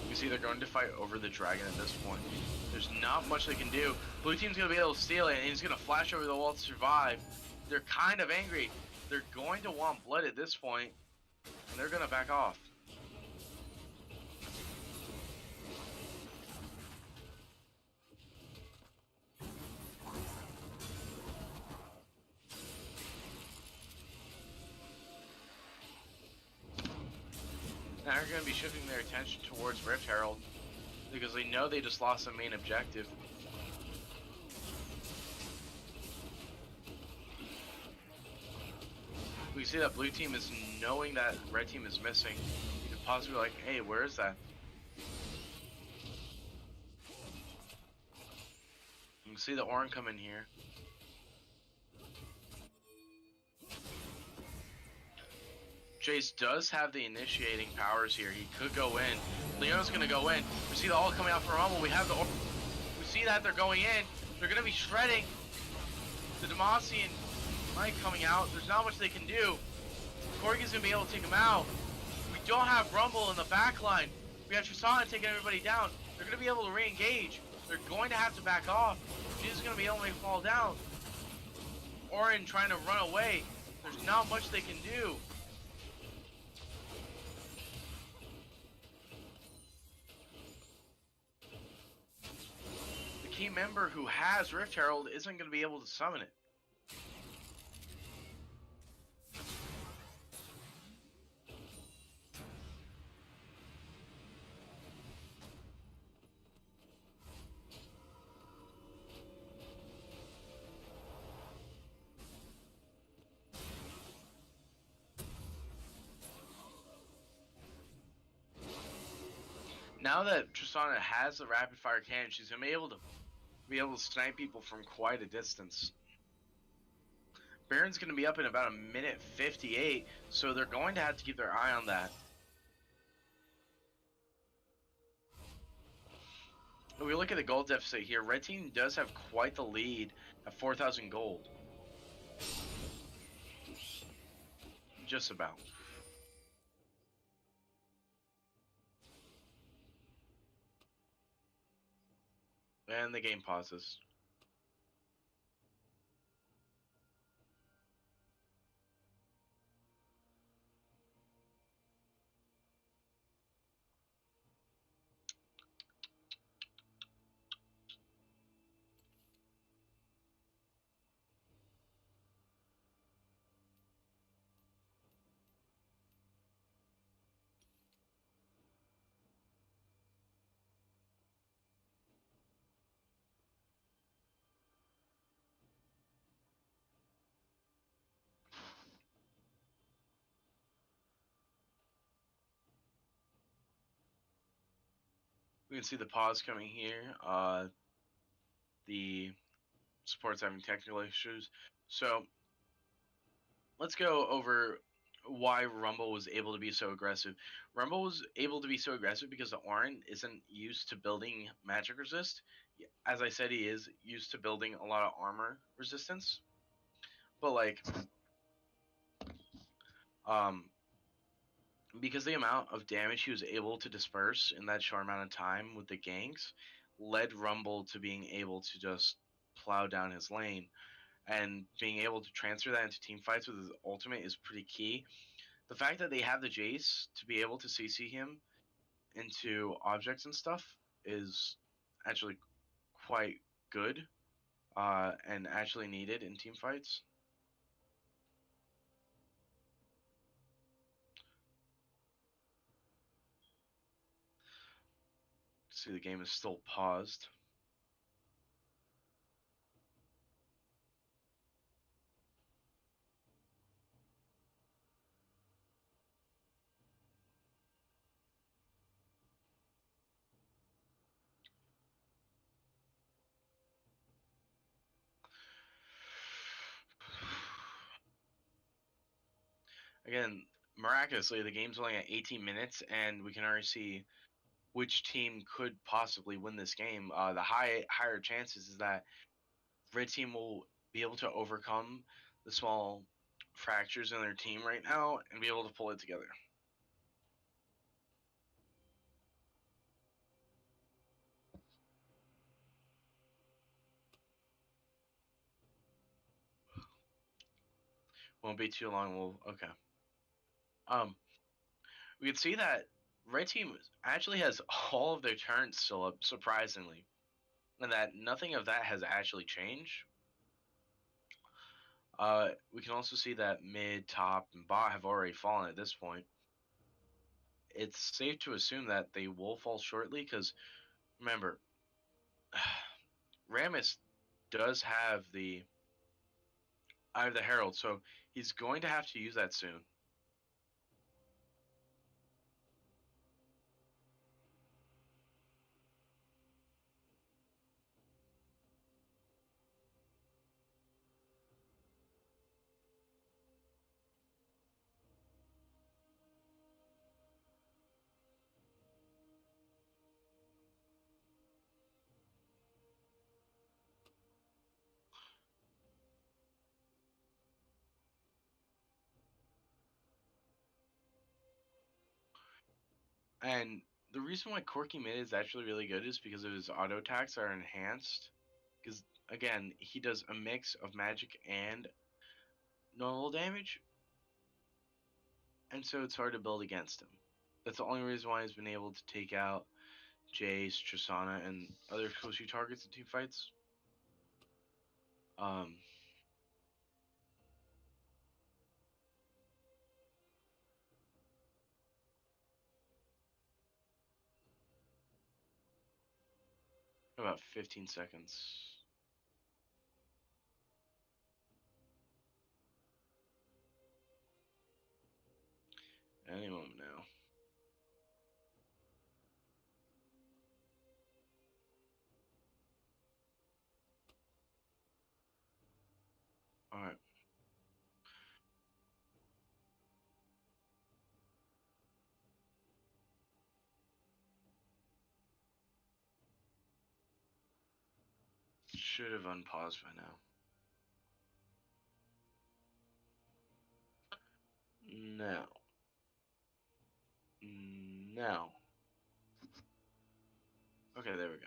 You see they're going to fight over the dragon at this point. There's not much they can do. Blue team's going to be able to steal it, and he's going to flash over the wall to survive. They're kind of angry. They're going to want blood at this point, and they're going to back off. Now they're going to be shifting their attention towards Rift Herald because they know they just lost the main objective. We see that blue team is knowing that red team is missing. You could possibly be like, hey, where is that? You can see the Orin come in here. Jace does have the initiating powers here. He could go in. Leona's gonna go in. We see the ult coming out from Rumble. We have the. We see that they're going in. They're gonna be shredding. The Demacian Knight coming out. There's not much they can do. Corgi's gonna be able to take him out. We don't have Rumble in the back line. We have Tristana taking everybody down. They're gonna be able to re-engage. They're going to have to back off. She's gonna be able to fall down. Orin trying to run away. There's not much they can do. Key member who has Rift Herald isn't going to be able to summon it. Now that Tristana has the rapid fire cannon, she's going to be able to snipe people from quite a distance. Baron's going to be up in about 1:58, so they're going to have to keep their eye on that. If we look at the gold deficit here, red team does have quite the lead at 4,000 gold. Just about. And the game pauses. We can see the pause coming here. The support's having technical issues. So let's go over why Rumble was able to be so aggressive. Rumble was able to be so aggressive because the Orin isn't used to building magic resist. As I said, he is used to building a lot of armor resistance. But like, because the amount of damage he was able to disperse in that short amount of time with the ganks led Rumble to being able to just plow down his lane, and being able to transfer that into team fights with his ultimate is pretty key. The fact that they have the Jace to be able to CC him into objects and stuff is actually quite good, and actually needed in team fights. See, the game is still paused. Again, miraculously, the game's only at 18 minutes, and we can already see which team could possibly win this game. The higher chances is that red team will be able to overcome the small fractures in their team right now and be able to pull it together. Won't be too long. Okay. We can see that red team actually has all of their turns still up, surprisingly, and that nothing of that has actually changed. We can also see that mid, top, and bot have already fallen at this point. It's safe to assume that they will fall shortly because, remember, Rammus does have the Eye of the Herald, so he's going to have to use that soon. And the reason why Corky mid is actually really good is because of his auto attacks are enhanced. Because, again, he does a mix of magic and normal damage, and so it's hard to build against him. That's the only reason why he's been able to take out Jace, Tristana, and other close targets in team fights. Um, about 15 seconds. Any moment now. Alright. Should have unpaused by now. No. No. Okay, there we go.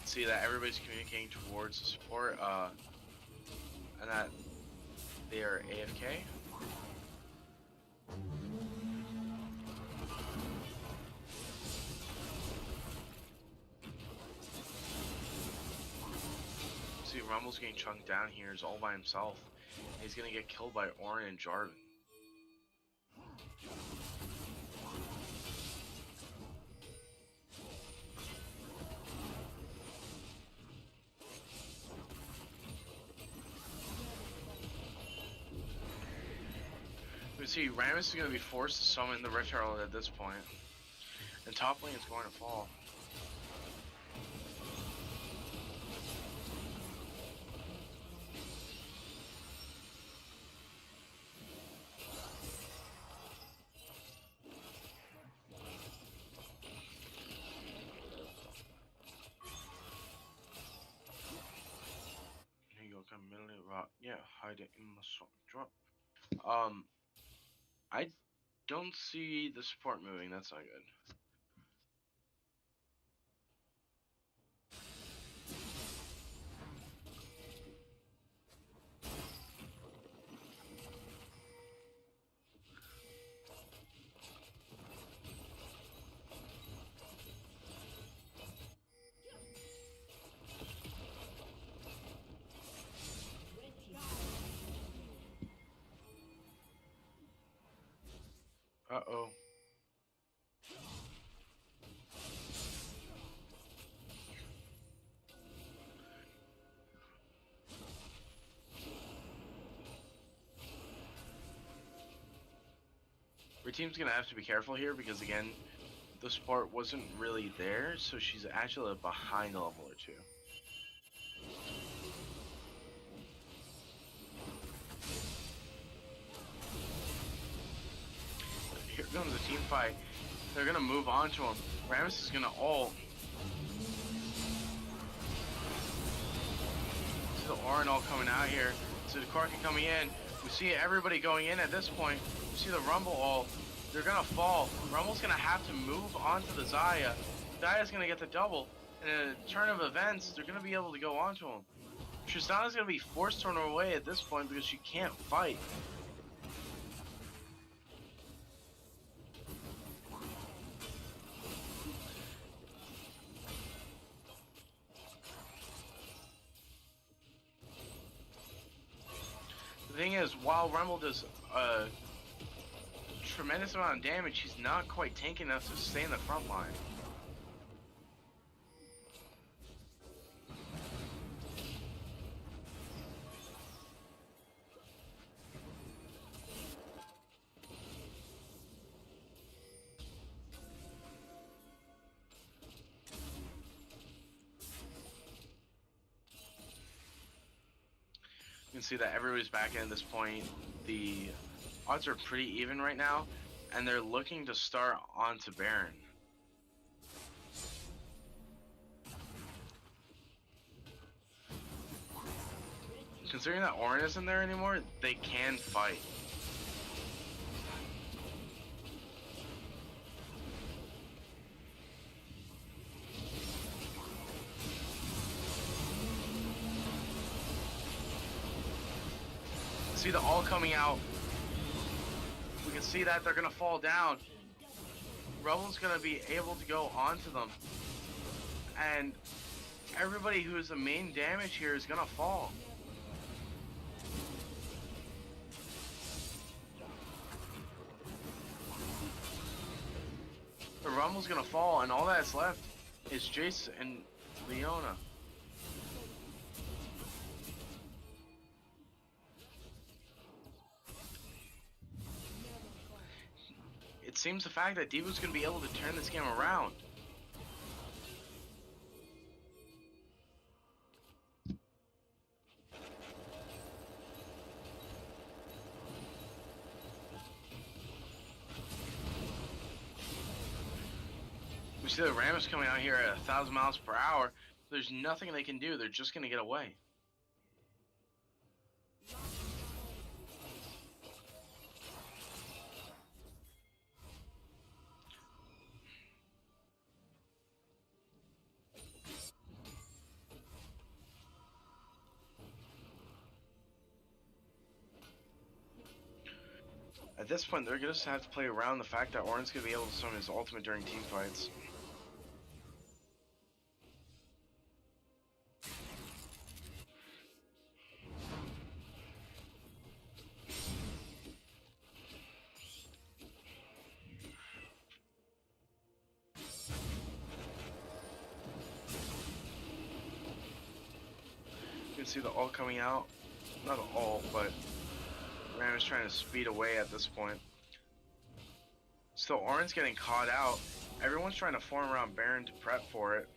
See that everybody's communicating towards the support, and that they are AFK. See, Rumble's getting chunked down here. He's all by himself. He's gonna get killed by Orin and Jarvan. We see Rammus is gonna be forced to summon the Red Herald at this point, and top lane is going to fall. hiding in my song drop. Um, I don't see the support moving. That's not good. Uh-oh. Her team's gonna have to be careful here because again, the support wasn't really there, so she's actually behind a level or two. Here comes a team fight. They're gonna move on to him. Rammus is gonna ult. See the Orin all coming out here. See the Corki coming in. We see everybody going in at this point. We see the Rumble ult. They're gonna fall. Rumble's gonna have to move onto the Xayah. Xayah's gonna get the double. In a turn of events, they're gonna be able to go onto him. Tristana's gonna be forced to run away at this point because she can't fight. The thing is, while Rumble does a tremendous amount of damage, he's not quite tanky enough to stay in the front line. You can see that everybody's back in at this point. The odds are pretty even right now, and they're looking to start onto Baron. Considering that Orin isn't there anymore, they can fight. See the all coming out. We can see that they're gonna fall down. Rebel's gonna be able to go onto them, and everybody who is the main damage here is gonna fall. The Rumble's gonna fall, and all that's left is Jace and Leona. It seems the fact that D.Va's going to be able to turn this game around. We see the Rammus coming out here at 1,000 miles per hour. There's nothing they can do. They're just going to get away. At this point, they're going to have to play around the fact that Orin's going to be able to summon his ultimate during team fights. You can see the ult coming out. Not an ult, but Ram is trying to speed away at this point. So Orin's getting caught out. Everyone's trying to form around Baron to prep for it.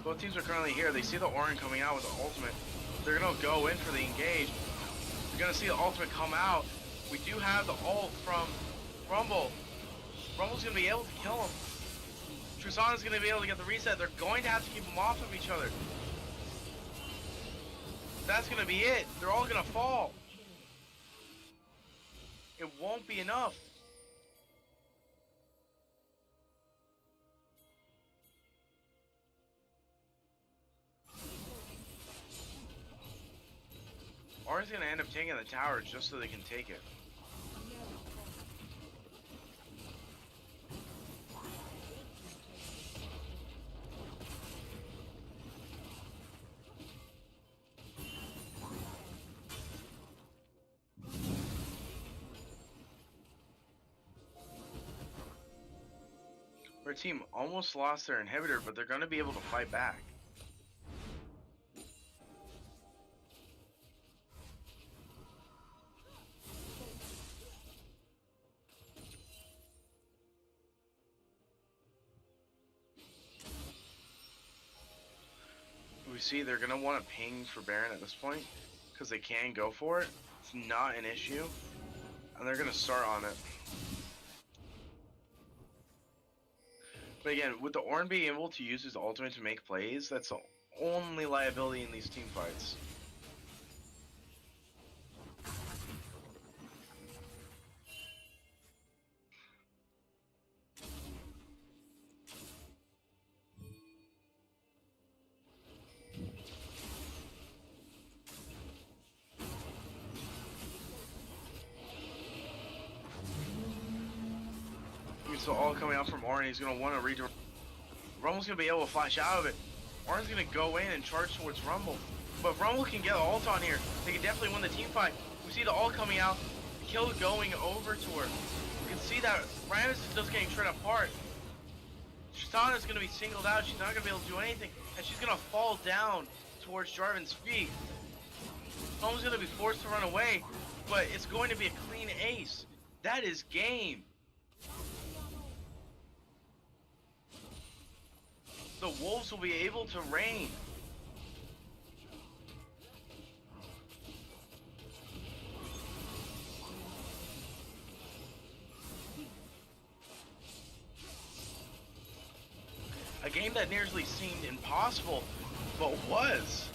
Both teams are currently here. They see the Orin coming out with the ultimate. They're going to go in for the engage. You're going to see the ultimate come out. We do have the ult from Rumble. Rumble's going to be able to kill him. Tristana's going to be able to get the reset. They're going to have to keep them off of each other. That's going to be it. They're all going to fall. It won't be enough. Ar's going to end up taking the tower just so they can take it. Our team almost lost their inhibitor, but they're going to be able to fight back. We see they're going to want to ping for Baron at this point, because they can go for it. It's not an issue, and they're going to start on it. But again, with the Ornn being able to use his ultimate to make plays, that's the only liability in these team fights. So all coming out from Ornn, he's going to want to redirect. Rumble's going to be able to flash out of it. Ornn's going to go in and charge towards Rumble. But if Rumble can get an ult on here, they can definitely win the team fight. We see the ult coming out, the kill going over to her. You can see that Ryan's is just getting shred apart. Tristana's going to be singled out. She's not going to be able to do anything. And she's going to fall down towards Jarvan's feet. Someone's going to be forced to run away. But it's going to be a clean ace. That is game. The Wolves will be able to reign. A game that nearly seemed impossible, but was.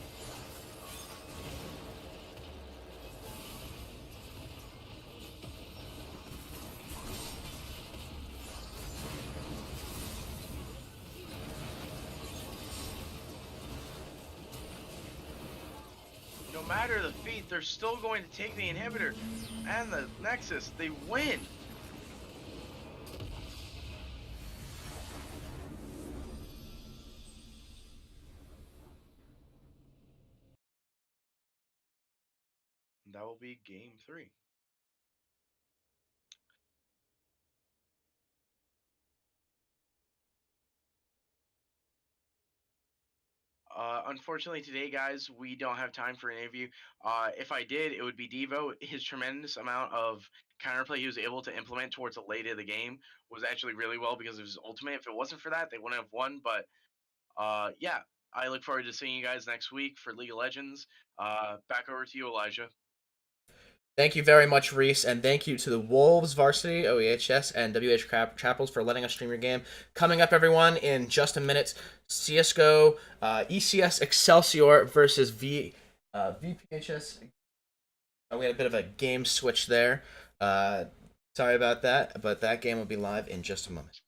No matter the feat, they're still going to take the inhibitor and the Nexus. They win. That will be game 3. Unfortunately today, guys, we don't have time for an interview. If I did, it would be Devo. His tremendous amount of counterplay he was able to implement towards the late of the game was actually really well because of his ultimate. If it wasn't for that, they wouldn't have won. But yeah, I look forward to seeing you guys next week for League of Legends. Back over to you, Elijah. Thank you very much, Reese, and thank you to the Wolves, Varsity, OEHS, and WHS Chapparals for letting us stream your game. Coming up, everyone, in just a minute, CSGO, ECS Excelsior versus VPHS. We had a bit of a game switch there. Sorry about that, but that game will be live in just a moment.